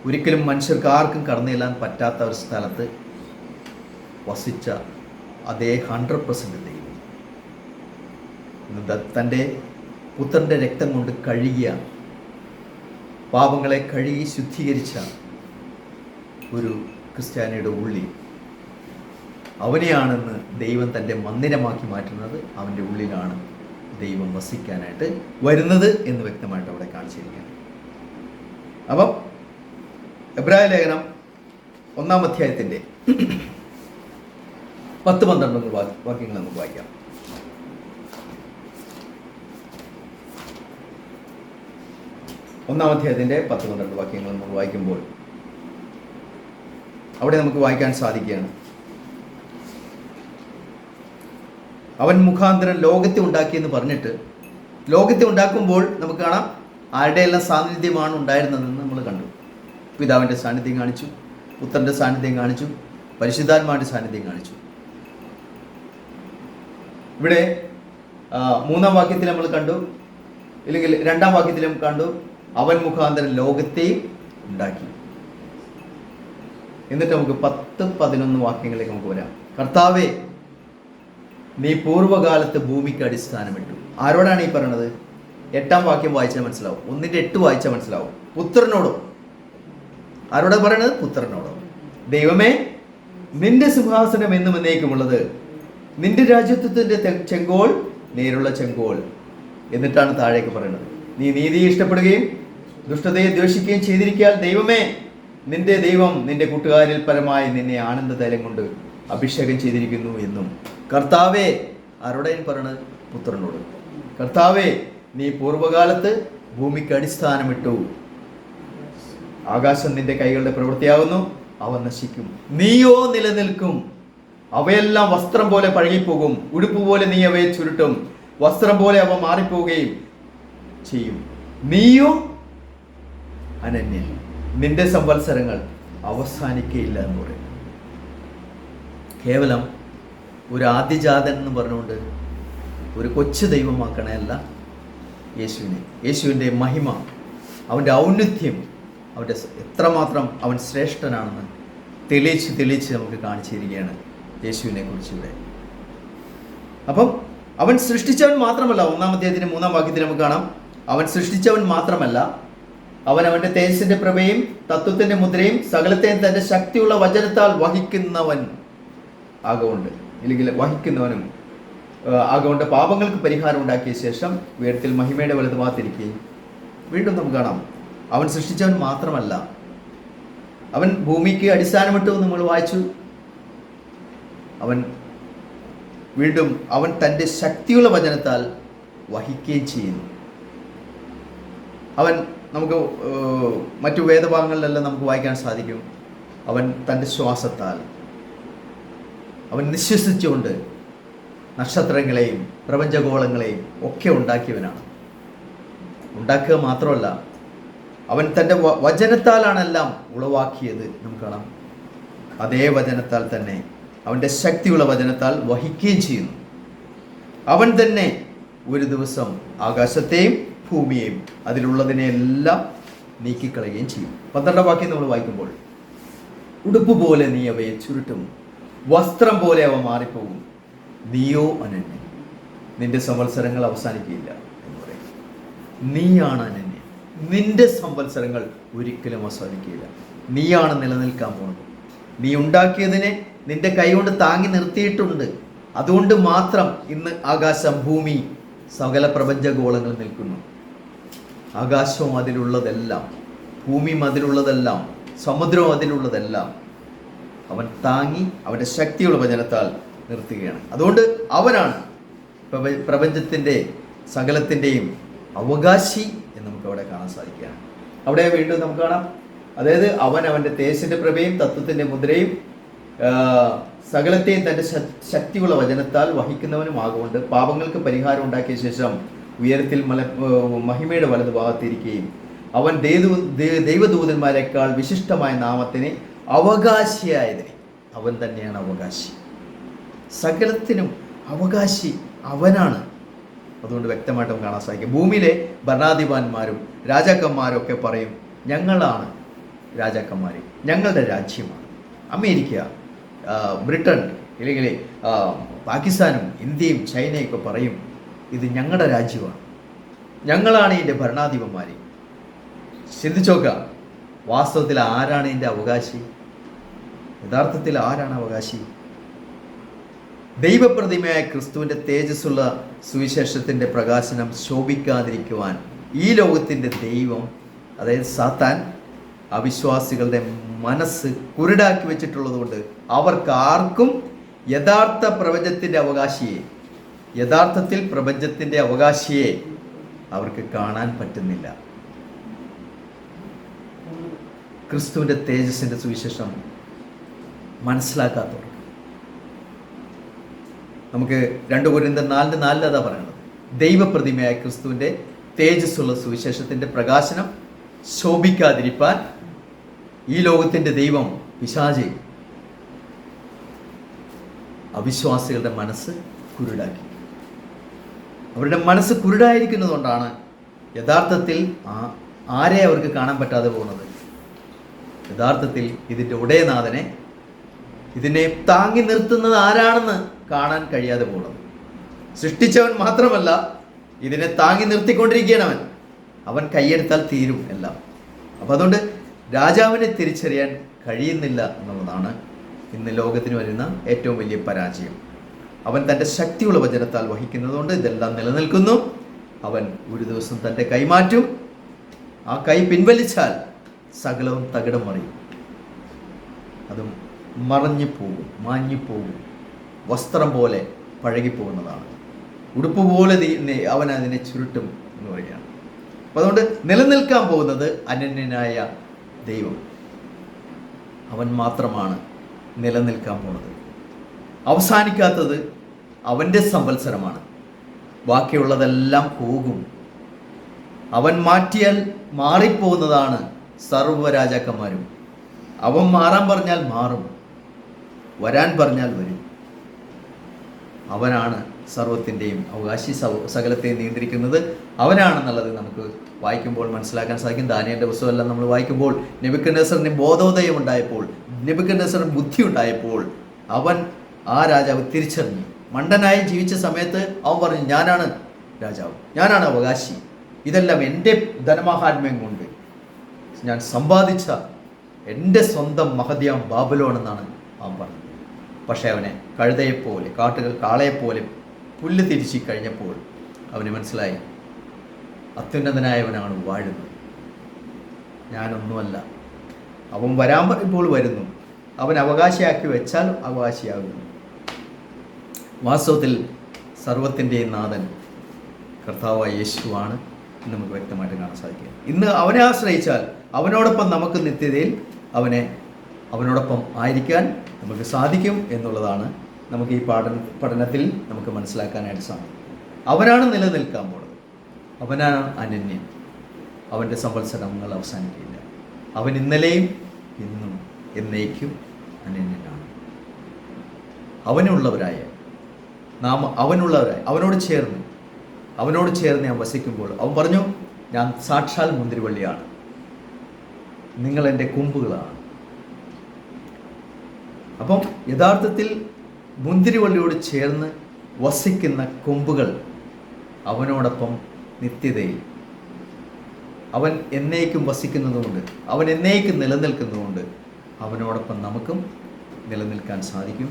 Speaker 1: ഒരിക്കലും മനുഷ്യർക്ക് ആർക്കും കടന്നു ചെല്ലാൻ പറ്റാത്ത ഒരു സ്ഥലത്ത് വസിച്ച അതേ 100% ദൈവം തൻ്റെ പുത്രൻ്റെ രക്തം കൊണ്ട് കഴുകിയ, പാപങ്ങളെ കഴുകി ശുദ്ധീകരിച്ച ഒരു ക്രിസ്ത്യാനിയുടെ ഉള്ളിൽ അവനെയാണെന്ന് ദൈവം തൻ്റെ മന്ദിരമാക്കി മാറ്റുന്നത്. അവൻ്റെ ഉള്ളിലാണ് ദൈവം വസിക്കാനായിട്ട് വരുന്നത് എന്ന് വ്യക്തമായിട്ട് അവിടെ കാണിച്ചിരിക്കുകയാണ്. അപ്പം എബ്രായ ലേഖനം 1-ാം അധ്യായത്തിൻ്റെ 10-12 വാക്യങ്ങൾ നമുക്ക് വായിക്കാം. ഒന്നാം അധ്യായത്തിൻ്റെ 10-12 വാക്യങ്ങൾ നമ്മൾ വായിക്കുമ്പോൾ അവിടെ നമുക്ക് വായിക്കാൻ സാധിക്കുകയാണ്, അവൻ മുഖാന്തരം ലോകത്തെ ഉണ്ടാക്കിയെന്ന് പറഞ്ഞിട്ട്, ലോകത്തെ ഉണ്ടാക്കുമ്പോൾ നമുക്ക് കാണാം ആരുടെയെല്ലാം സാന്നിധ്യമാണ് ഉണ്ടായിരുന്നതെന്ന് നമ്മൾ കണ്ടു. പിതാവിൻ്റെ സാന്നിധ്യം കാണിച്ചു, പുത്രൻ്റെ സാന്നിധ്യം കാണിച്ചു, പരിശുദ്ധാത്മാവിൻ്റെ സാന്നിധ്യം കാണിച്ചു. ഇവിടെ 3-ാം വാക്യത്തിൽ നമ്മൾ കണ്ടു, ഇല്ലെങ്കിൽ 2-ാം വാക്യത്തിലും കണ്ടു, അവൻ മുഖാന്തരം ലോകത്തെയും ഉണ്ടാക്കി. എന്നിട്ട് നമുക്ക് 10-11 വാക്യങ്ങളിലേക്ക് നമുക്ക് വരാം. കർത്താവേ, നീ പൂർവ്വകാലത്ത് ഭൂമിക്ക് അടിസ്ഥാനമിട്ടു. ആരോടാണ് ഈ പറയണത്? 8-ാം വാക്യം വായിച്ചാൽ മനസ്സിലാവും, 1-8 വായിച്ചാൽ മനസ്സിലാവും. പുത്രനോടോ? ആരോടാ പറയണത്? പുത്രനോടോ. ദൈവമേ, നിന്റെ സിംഹാസനം എന്നും എന്നേക്കുമുള്ളത്, നിന്റെ രാജ്യത്വത്തിന്റെ ചെങ്കോൽ നേരുള്ള ചെങ്കോൽ. എന്നിട്ടാണ് താഴേക്ക് പറയുന്നത്, നീ നീതിയെ ഇഷ്ടപ്പെടുകയും ദുഷ്ടതയെ ദ്വേഷിക്കുകയും ചെയ്തിരിക്കാൻ ദൈവമേ, നിന്റെ ദൈവം നിന്റെ കൂട്ടുകാരിൽ പരമായി നിന്നെ ആനന്ദ തൈലം കൊണ്ട് അഭിഷേകം ചെയ്തിരിക്കുന്നു എന്നും. കർത്താവേ, ആരോടാണ് പറയണത്? പുത്രനോട്. കർത്താവേ, നീ പൂർവ്വകാലത്ത് ഭൂമിക്ക് അടിസ്ഥാനമിട്ടു. ആകാശം നിന്റെ കൈകളുടെ പ്രവൃത്തിയാകുന്നു, അവ നശിക്കും, നീയോ നിലനിൽക്കും. അവയെല്ലാം വസ്ത്രം പോലെ പഴകിപ്പോകും, ഉടുപ്പ് പോലെ നീ അവയെ ചുരുട്ടും, വസ്ത്രം പോലെ അവ മാറിപ്പോവുകയും ചെയ്യും. നീയോ അനന്യൻ, നിന്റെ സംവത്സരങ്ങൾ അവസാനിക്കയില്ല എന്ന് പറയും. കേവലം ഒരു ആദ്യജാതൻ എന്ന് പറഞ്ഞുകൊണ്ട് ഒരു കൊച്ചു ദൈവമാക്കണമല്ല യേശുവിനെ. യേശുവിൻ്റെ മഹിമ, അവൻ്റെ ഔന്നത്യം, അവൻ്റെ എത്രമാത്രം അവൻ ശ്രേഷ്ഠനാണെന്ന് തെളിയിച്ച് നമുക്ക് കാണിച്ചിരിക്കുകയാണ് യേശുവിനെ കുറിച്ച് ഇവിടെ. അപ്പം അവൻ സൃഷ്ടിച്ചവൻ മാത്രമല്ല, 1-ാം അധ്യായത്തിന് 3-ാം വാക്യത്തിൽ നമുക്ക് കാണാം, അവൻ സൃഷ്ടിച്ചവൻ മാത്രമല്ല, അവൻ അവൻ്റെ തേജസ്സിന്റെ പ്രഭയും തത്വത്തിന്റെ മുദ്രയും സകലത്തെയും തൻ്റെ ശക്തിയുള്ള വചനത്താൽ വഹിക്കുന്നവൻ ആകൊണ്ട്, ഇല്ലെങ്കിൽ വഹിക്കുന്നവനും ആകൊണ്ട് പാപങ്ങൾക്ക് പരിഹാരം ഉണ്ടാക്കിയ ശേഷം ഉയരത്തിൽ മഹിമയുടെ വലതുഭാഗത്തിരിക്കുകയും. വീണ്ടും നമുക്ക് കാണാം, അവൻ സൃഷ്ടിച്ചവൻ മാത്രമല്ല, അവൻ ഭൂമിക്ക് അടിസ്ഥാനമിട്ടു നമ്മൾ വായിച്ചു. അവൻ വീണ്ടും അവൻ തൻ്റെ ശക്തിയുള്ള വചനത്താൽ വഹിക്കുകയും ചെയ്യുന്നു. അവൻ നമുക്ക് മറ്റു വേദഭാഗങ്ങളിലെല്ലാം നമുക്ക് വായിക്കാൻ സാധിക്കും, അവൻ തൻ്റെ ശ്വാസത്താൽ, അവൻ നിശ്വസിച്ചുകൊണ്ട് നക്ഷത്രങ്ങളെയും പ്രപഞ്ചഗോളങ്ങളെയും ഒക്കെ ഉണ്ടാക്കിയവനാണ്. ഉണ്ടാക്കുക മാത്രമല്ല, അവൻ തൻ്റെ വചനത്താലാണെല്ലാം ഉളവാക്കിയത് നമുക്ക് കാണാം. അതേ വചനത്താൽ തന്നെ, അവൻ്റെ ശക്തിയുള്ള വചനത്താൽ വഹിക്കുകയും ചെയ്യുന്നു. അവൻ തന്നെ ഒരു ദിവസം ആകാശത്തെയും ഭൂമിയെയും അതിലുള്ളതിനെല്ലാം നീക്കിക്കളയുകയും ചെയ്യും. 12-ാം വാക്യം നമ്മൾ വായിക്കുമ്പോൾ, ഉടുപ്പ് പോലെ നീ അവയെ ചുരുട്ടും, വസ്ത്രം പോലെ അവ മാറിപ്പോകും, നീയോ അനന്യൻ, നിന്റെ സംവത്സരങ്ങൾ അവസാനിക്കുകയില്ല എന്ന് പറയും. നീയാണ് അനന്യൻ, നിന്റെ സംവത്സരങ്ങൾ ഒരിക്കലും അവസാനിക്കുകയില്ല. നീയാണ് നിലനിൽക്കാൻ പോകുന്നത്. നീ ഉണ്ടാക്കിയതിനെ നിന്റെ കൈകൊണ്ട് താങ്ങി നിർത്തിയിട്ടുണ്ട്. അതുകൊണ്ട് മാത്രം ഇന്ന് ആകാശം, ഭൂമി, സകല പ്രപഞ്ചഗോളങ്ങൾ നിൽക്കുന്നു. ആകാശവും അതിലുള്ളതെല്ലാം, ഭൂമിയും അതിലുള്ളതെല്ലാം, സമുദ്രവും അതിലുള്ളതെല്ലാം അവൻ താങ്ങി അവൻ്റെ ശക്തിയുള്ള വചനത്താൽ നിർത്തുകയാണ്. അതുകൊണ്ട് അവനാണ് പ്രപഞ്ചത്തിൻ്റെ സകലത്തിൻ്റെയും അവകാശി എന്ന് നമുക്ക് അവിടെ കാണാൻ സാധിക്കുകയാണ്. അവിടെ വീണ്ടും നമുക്ക് കാണാം, അതായത് അവൻ അവൻ്റെ തേജസ്സിന്റെ പ്രഭയും തത്വത്തിൻ്റെ മുദ്രയും സകലത്തെയും തൻ്റെ ശക്തിയുള്ള വചനത്താൽ വഹിക്കുന്നവനുമാകൊണ്ട് പാപങ്ങൾക്ക് പരിഹാരം ഉണ്ടാക്കിയ ശേഷം ഉയരത്തിൽ മഹിമയുടെ വലതുഭാഗത്തിരിക്കുകയും അവൻ ദൈവദൂതന്മാരെക്കാൾ വിശിഷ്ടമായ നാമത്തിന് അവകാശിയായതിന്, അവൻ തന്നെയാണ് അവകാശി, സകലത്തിനും അവകാശി അവനാണ്. അതുകൊണ്ട് വ്യക്തമായിട്ടും കാണാൻ സാധിക്കും. ഭൂമിയിലെ ഭരണാധിപന്മാരും രാജാക്കന്മാരും ഒക്കെ പറയും, ഞങ്ങളാണ് രാജാക്കന്മാർ, ഞങ്ങളുടെ രാജ്യമാണ്. അമേരിക്ക, ബ്രിട്ടൻ, ഇല്ലെങ്കിൽ പാകിസ്ഥാനും ഇന്ത്യയും ചൈനയും ഒക്കെ പറയും, ഇത് ഞങ്ങളുടെ രാജ്യമാണ്, ഞങ്ങളാണ് ഇതിൻ്റെ ഭരണാധിപന്മാർ. ചിന്തിച്ചോക്കുക, വാസ്തവത്തിൽ ആരാണ് ഇതിൻ്റെ അവകാശി? യഥാർത്ഥത്തിൽ ആരാണ് അവകാശി? ദൈവപ്രതിമയായ ക്രിസ്തുവിൻ്റെ തേജസ്സുള്ള സുവിശേഷത്തിൻ്റെ പ്രകാശനം ശോഭിക്കാതിരിക്കുവാൻ ഈ ലോകത്തിൻ്റെ ദൈവം, അതായത് സാത്താൻ, അവിശ്വാസികളുടെ മനസ്സ് കുരുടാക്കി വെച്ചിട്ടുള്ളത് കൊണ്ട് അവർക്ക് ആർക്കും യഥാർത്ഥ പ്രപഞ്ചത്തിൻ്റെ അവകാശിയെ, യഥാർത്ഥത്തിൽ പ്രപഞ്ചത്തിൻ്റെ അവകാശിയെ അവർക്ക് കാണാൻ പറ്റുന്നില്ല. ക്രിസ്തുവിൻ്റെ തേജസ്സിൻ്റെ സുവിശേഷം മനസ്സിലാക്കാത്തവർക്ക്. നമുക്ക് 2 കൊരിന്ത്യർ 4:4 അതാ പറയുന്നത്, ദൈവപ്രതിമയായ ക്രിസ്തുവിൻ്റെ തേജസ്സുള്ള സുവിശേഷത്തിൻ്റെ പ്രകാശനം ശോഭിക്കാതിരിപ്പാൻ ഈ ലോകത്തിൻ്റെ ദൈവം പിശാച് അവിശ്വാസികളുടെ മനസ്സ് കുരുടാക്കി. അവരുടെ മനസ്സ് കുരുടായിരിക്കുന്നതുകൊണ്ടാണ് യഥാർത്ഥത്തിൽ ആരെ അവർക്ക് കാണാൻ പറ്റാതെ പോകുന്നത്. യഥാർത്ഥത്തിൽ ഇതിൻ്റെ ഉടയനാഥനെ, ഇതിനെ താങ്ങി നിർത്തുന്നത് ആരാണെന്ന് കാണാൻ കഴിയാതെ പോകുന്നത്. സൃഷ്ടിച്ചവൻ മാത്രമല്ല, ഇതിനെ താങ്ങി നിർത്തിക്കൊണ്ടിരിക്കുകയാണ് അവൻ കൈയെടുത്താൽ തീരും എല്ലാം. അപ്പം അതുകൊണ്ട് രാജാവിനെ തിരിച്ചറിയാൻ കഴിയുന്നില്ല എന്നുള്ളതാണ് ഇന്ന് ലോകത്തിന് വരുന്ന ഏറ്റവും വലിയ പരാജയം. അവൻ തൻ്റെ ശക്തിയുള്ള വചനത്താൽ വഹിക്കുന്നതുകൊണ്ട് ഇതെല്ലാം നിലനിൽക്കുന്നു. അവൻ ഒരു ദിവസം തൻ്റെ കൈമാറ്റും. ആ കൈ പിൻവലിച്ചാൽ സകലവും തകിടം മറിയും. അതും മറഞ്ഞു പോകും, മാഞ്ഞു പോകും, വസ്ത്രം പോലെ പഴകിപ്പോകുന്നതാണ്. ഉടുപ്പ് പോലെ അവൻ അതിനെ ചുരുട്ടും എന്ന് പറയുകയാണ്. അപ്പം അതുകൊണ്ട് നിലനിൽക്കാൻ പോകുന്നത് അനന്യനായ ദൈവം. അവൻ മാത്രമാണ് നിലനിൽക്കാൻ പോകുന്നത്. അവസാനിക്കാത്തത് അവൻ്റെ സംവത്സരമാണ്. ബാക്കിയുള്ളതെല്ലാം പോകും. അവൻ മാറ്റിയാൽ മാറിപ്പോകുന്നതാണ് സർവ്വരാജാക്കന്മാരും. അവൻ മാറാൻ പറഞ്ഞാൽ മാറും, വരാൻ പറഞ്ഞാൽ വരും. അവനാണ് സർവ്വത്തിൻ്റെയും അവകാശി, സകലത്തെയും നിയന്ത്രിക്കുന്നത് അവനാണെന്നുള്ളത് നമുക്ക് വായിക്കുമ്പോൾ മനസ്സിലാക്കാൻ സാധിക്കും. ദാനിയേലിൻ്റെ പുസ്തകമെല്ലാം നമ്മൾ വായിക്കുമ്പോൾ നെബൂഖദ്നേസറിന് ബോധോദയം ഉണ്ടായപ്പോൾ, നെബൂഖദ്നേസറിന് ബുദ്ധി ഉണ്ടായപ്പോൾ അവൻ ആ രാജാവ് തിരിച്ചറിഞ്ഞു. മണ്ടനായി ജീവിച്ച സമയത്ത് അവൻ പറഞ്ഞു, ഞാനാണ് രാജാവ്, ഞാനാണ് അവകാശി, ഇതെല്ലാം എൻ്റെ ധനമാഹാത്മ്യം കൊണ്ട് ഞാൻ സമ്പാദിച്ച എൻ്റെ സ്വന്തം മഹതിയാം ബാബിലോൺ എന്നാണ് അവൻ പറഞ്ഞത്. പക്ഷേ അവനെ കഴുതയെപ്പോലെ, കാളയെപ്പോലെ പുല്ല് തിരിച്ചു കഴിഞ്ഞപ്പോൾ അവന് മനസ്സിലായി, അത്യുന്നതനായവനാണ് വാഴുന്നത്, ഞാനൊന്നുമല്ല. അവൻ വരാൻ പറയുമ്പോൾ വരുന്നു, അവൻ അവകാശിയാക്കി വെച്ചാൽ അവകാശിയാകുന്നു. വാസ്തവത്തിൽ സർവത്തിൻ്റെയും നാഥൻ കർത്താവായ യേശുവാണ് എന്ന് നമുക്ക് വ്യക്തമായിട്ട് കാണാൻ സാധിക്കും. ഇന്ന് അവനെ ആശ്രയിച്ചാൽ അവനോടൊപ്പം നമുക്ക് നിത്യതയിൽ അവനോടൊപ്പം ആയിരിക്കാൻ നമുക്ക് സാധിക്കും എന്നുള്ളതാണ് നമുക്ക് ഈ പഠനത്തിൽ നമുക്ക് മനസ്സിലാക്കാനായിട്ട് സാധിക്കും. അവനാണ് നിലനിൽക്കാൻ പോകുന്നത്, അവനാണ് അനന്യൻ. അവൻ്റെ സംവത്സരങ്ങൾ അവസാനിക്കില്ല. അവൻ ഇന്നലെയും ഇന്നും എന്നേക്കും അനന്യനാണ്. അവനുള്ളവരായ നാം അവനോട് ചേർന്ന് ഞാൻ വസിക്കുമ്പോൾ അവൻ പറഞ്ഞു, ഞാൻ സാക്ഷാൽ മുന്തിരിവള്ളിയാണ്, നിങ്ങൾ എൻ്റെ കൊമ്പുകളാണ്. അപ്പം യഥാർത്ഥത്തിൽ മുന്തിരിവള്ളിയോട് ചേർന്ന് വസിക്കുന്ന കൊമ്പുകൾ അവനോടൊപ്പം നിത്യതയിൽ, അവൻ എന്നേക്കും വസിക്കുന്നതുകൊണ്ട്, അവൻ എന്നേക്കും നിലനിൽക്കുന്നതുകൊണ്ട് അവനോടൊപ്പം നമുക്കും നിലനിൽക്കാൻ സാധിക്കും.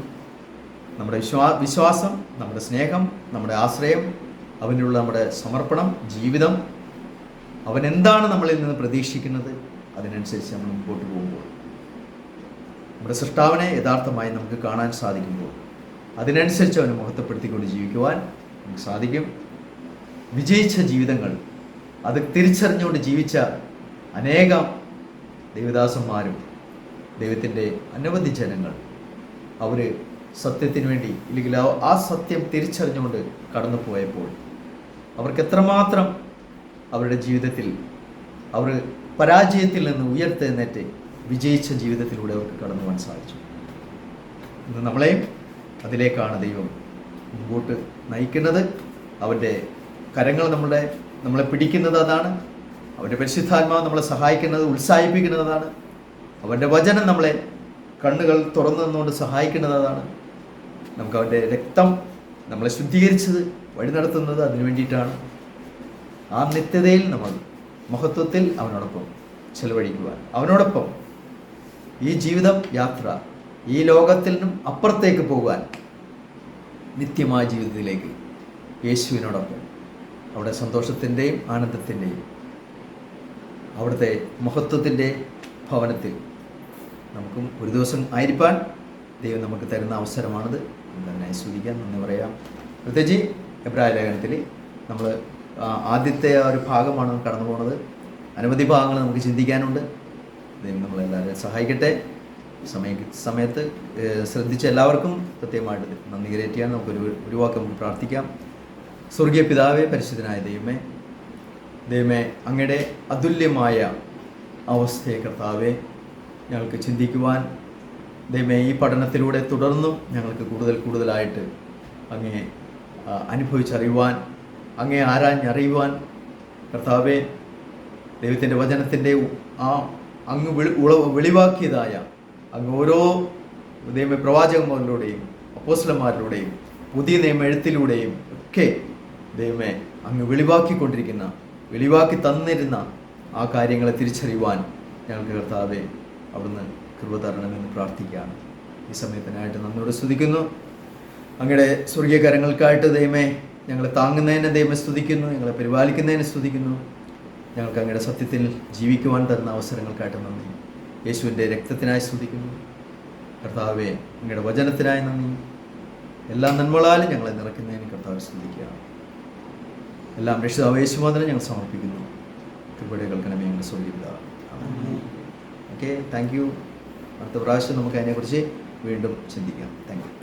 Speaker 1: നമ്മുടെ വിശ്വാസം, നമ്മുടെ സ്നേഹം, നമ്മുടെ ആശ്രയം, അവനുള്ള നമ്മുടെ സമർപ്പണം, ജീവിതം, അവൻ എന്താണ് നമ്മളിൽ നിന്ന് പ്രതീക്ഷിക്കുന്നത് അതിനനുസരിച്ച് നമ്മൾ മുമ്പോട്ട് പോകുമ്പോൾ, നമ്മുടെ സൃഷ്ടാവിനെ യഥാർത്ഥമായി നമുക്ക് കാണാൻ സാധിക്കുമ്പോൾ അതിനനുസരിച്ച് അവനെ മഹത്വപ്പെടുത്തിക്കൊണ്ട് ജീവിക്കുവാൻ നമുക്ക് സാധിക്കും. വിജയിച്ച ജീവിതങ്ങൾ, അത് തിരിച്ചറിഞ്ഞുകൊണ്ട് ജീവിച്ച അനേകം ദൈവദാസന്മാരും ദൈവത്തിൻ്റെ അനവധി ജനങ്ങൾ, അവർ സത്യത്തിന് വേണ്ടി, ഇല്ലെങ്കിൽ ആ സത്യം തിരിച്ചറിഞ്ഞുകൊണ്ട് കടന്നു പോയപ്പോൾ അവർക്ക് എത്രമാത്രം അവരുടെ ജീവിതത്തിൽ അവർ പരാജയത്തിൽ നിന്ന് ഉയർത്തെഴുന്നേറ്റ് വിജയിച്ച ജീവിതത്തിലൂടെ അവർക്ക് കടന്നു പോകാൻ സാധിച്ചു. ഇന്ന് നമ്മളെയും അതിലേക്കാണ് ദൈവം മുമ്പോട്ട് നയിക്കുന്നത്. അവൻ്റെ കരങ്ങൾ നമ്മളെ പിടിക്കുന്നത് അതാണ്. അവൻ്റെ പരിശുദ്ധാത്മാവ് നമ്മളെ സഹായിക്കുന്നത്, ഉത്സാഹിപ്പിക്കുന്നത് അതാണ്. അവൻ്റെ വചനം നമ്മളെ കണ്ണുകൾ തുറന്നു നിന്നുകൊണ്ട് സഹായിക്കുന്നത് അതാണ്. നമുക്ക് അവൻ്റെ രക്തം നമ്മളെ ശുദ്ധീകരിച്ചത്, വഴി നടത്തുന്നത് അതിനു വേണ്ടിയിട്ടാണ്. ആ നിത്യതയിൽ നമ്മൾ മഹത്വത്തിൽ അവനോടൊപ്പം ചെലവഴിക്കുവാൻ, അവനോടൊപ്പം ഈ ജീവിതം യാത്ര, ഈ ലോകത്തിൽ നിന്നും അപ്പുറത്തേക്ക് പോകാൻ, നിത്യമായ ജീവിതത്തിലേക്ക് യേശുവിനോടൊപ്പം അവിടെ സന്തോഷത്തിൻ്റെയും ആനന്ദത്തിൻ്റെയും അവിടുത്തെ മഹത്വത്തിൻ്റെ ഭവനത്തിൽ നമുക്കും ഒരു ദിവസം ആയിരിക്കാൻ ദൈവം നമുക്ക് തരുന്ന അവസരമാണിത്. നമുക്ക് അതിനായി സ്തുതിക്കാം, നന്ദി പറയാം. പ്രത്യേകിച്ച് എബ്രായ ലേഖനത്തിൽ നമ്മൾ ആദ്യത്തെ ആ ഒരു ഭാഗമാണ് കടന്നു പോകുന്നത്. അനവധി ഭാഗങ്ങൾ നമുക്ക് ചിന്തിക്കാനുണ്ട്. ദൈവം നമ്മളെല്ലാവരും സഹായിക്കട്ടെ. സമയത്ത് ശ്രദ്ധിച്ച എല്ലാവർക്കും പ്രത്യേകമായിട്ട് നന്ദി കരയറ്റിയാണ്. നമുക്കൊരു വാക്ക് നമുക്ക് പ്രാർത്ഥിക്കാം. സ്വർഗീയ പിതാവേ, പരിശുദ്ധനായ ദൈവമേ, അങ്ങയുടെ അതുല്യമായ അവസ്ഥയെ കർത്താവേ ഞങ്ങൾക്ക് ചിന്തിക്കുവാൻ, ദൈവമേ, ഈ പഠനത്തിലൂടെ തുടർന്നും ഞങ്ങൾക്ക് കൂടുതലായിട്ട് അങ്ങേ അനുഭവിച്ചറിയുവാൻ, അങ്ങേ ആരാഞ്ഞറിയുവാൻ കർത്താവേ, ദൈവത്തിൻ്റെ വചനത്തിൻ്റെ അങ്ങ് വെളിവാക്കിയതായ അങ്ങ് ഓരോ ദൈവ പ്രവാചകന്മാരിലൂടെയും അപ്പോസ്തലന്മാരിലൂടെയും പുതിയ നിയമ എഴുത്തിലൂടെയും ഒക്കെ ദൈവമേ അങ്ങ് വെളിവാക്കി തന്നിരുന്ന ആ കാര്യങ്ങളെ തിരിച്ചറിയുവാൻ ഞങ്ങൾക്ക് കർത്താവേ അവിടുന്ന് കൃപ തരണമെന്ന് പ്രാർത്ഥിക്കുകയാണ്. ഈ സമയത്തിനായിട്ട് നന്ദിയോടെ സ്തുതിക്കുന്നു. അങ്ങയുടെ സ്വർഗീയ കരങ്ങൾക്കായിട്ട് ദൈവമേ ഞങ്ങളെ താങ്ങുന്നതിനെ ദൈവമേ സ്തുതിക്കുന്നു, ഞങ്ങളെ പരിപാലിക്കുന്നതിനെ സ്തുതിക്കുന്നു. ഞങ്ങൾക്ക് അങ്ങയുടെ സത്യത്തിൽ ജീവിക്കുവാൻ തരുന്ന അവസരങ്ങൾക്കായിട്ട് നന്ദി. യേശുവിൻ്റെ രക്തത്തിനായി സ്തുതിക്കുന്നു കർത്താവേ, അങ്ങയുടെ വചനത്തിനായി നന്ദി. എല്ലാ നന്മകളാലും ഞങ്ങളെ നിറയ്ക്കുന്നതിന് കർത്താവ് സ്തുതിക്കുകയാണ്. എല്ലാം രക്ഷിതാവ് യേശുമാതിരെ ഞങ്ങൾ സമർപ്പിക്കുന്നു. കൃപയുടെ കേൾക്കണമേ ഞങ്ങളുടെ സ്വർഗീയ പിതാവേ. Okay, thank you. അടുത്ത പ്രാവശ്യം നമുക്ക് അതിനെക്കുറിച്ച് വീണ്ടും ചിന്തിക്കാം. Thank you.